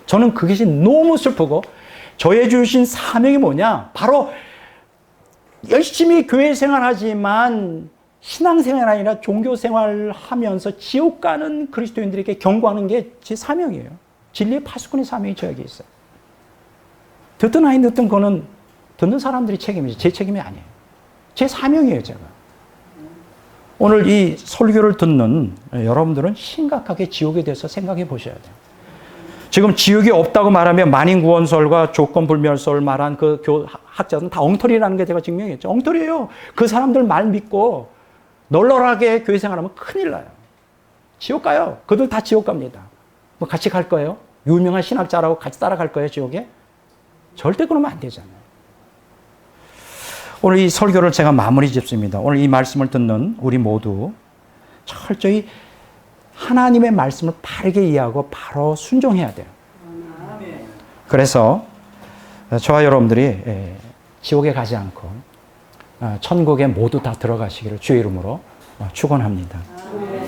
저는 그것이 너무 슬프고 저에 주신 사명이 뭐냐? 바로 열심히 교회생활하지만 신앙생활 아니라 종교생활을 하면서 지옥 가는 그리스도인들에게 경고하는 게 제 사명이에요. 진리의 파수꾼의 사명이 저에게 있어요. 듣든 아닌 듣든 그거는 듣는 사람들이 책임이지 제 책임이 아니에요. 제 사명이에요, 제가. 오늘 이 설교를 듣는 여러분들은 심각하게 지옥에 대해서 생각해 보셔야 돼요. 지금 지옥이 없다고 말하면 만인구원설과 조건불멸설 말한 그 학자들은 다 엉터리라는 게 제가 증명했죠. 엉터리예요. 그 사람들 말 믿고 널널하게 교회 생활하면 큰일 나요. 지옥 가요. 그들 다 지옥 갑니다. 뭐 같이 갈 거예요? 유명한 신학자라고 같이 따라갈 거예요, 지옥에? 절대 그러면 안 되잖아요. 오늘 이 설교를 제가 마무리 짓습니다. 오늘 이 말씀을 듣는 우리 모두 철저히 하나님의 말씀을 바르게 이해하고 바로 순종해야 돼요. 그래서 저와 여러분들이 지옥에 가지 않고 천국에 모두 다 들어가시기를 주의 이름으로 축원합니다.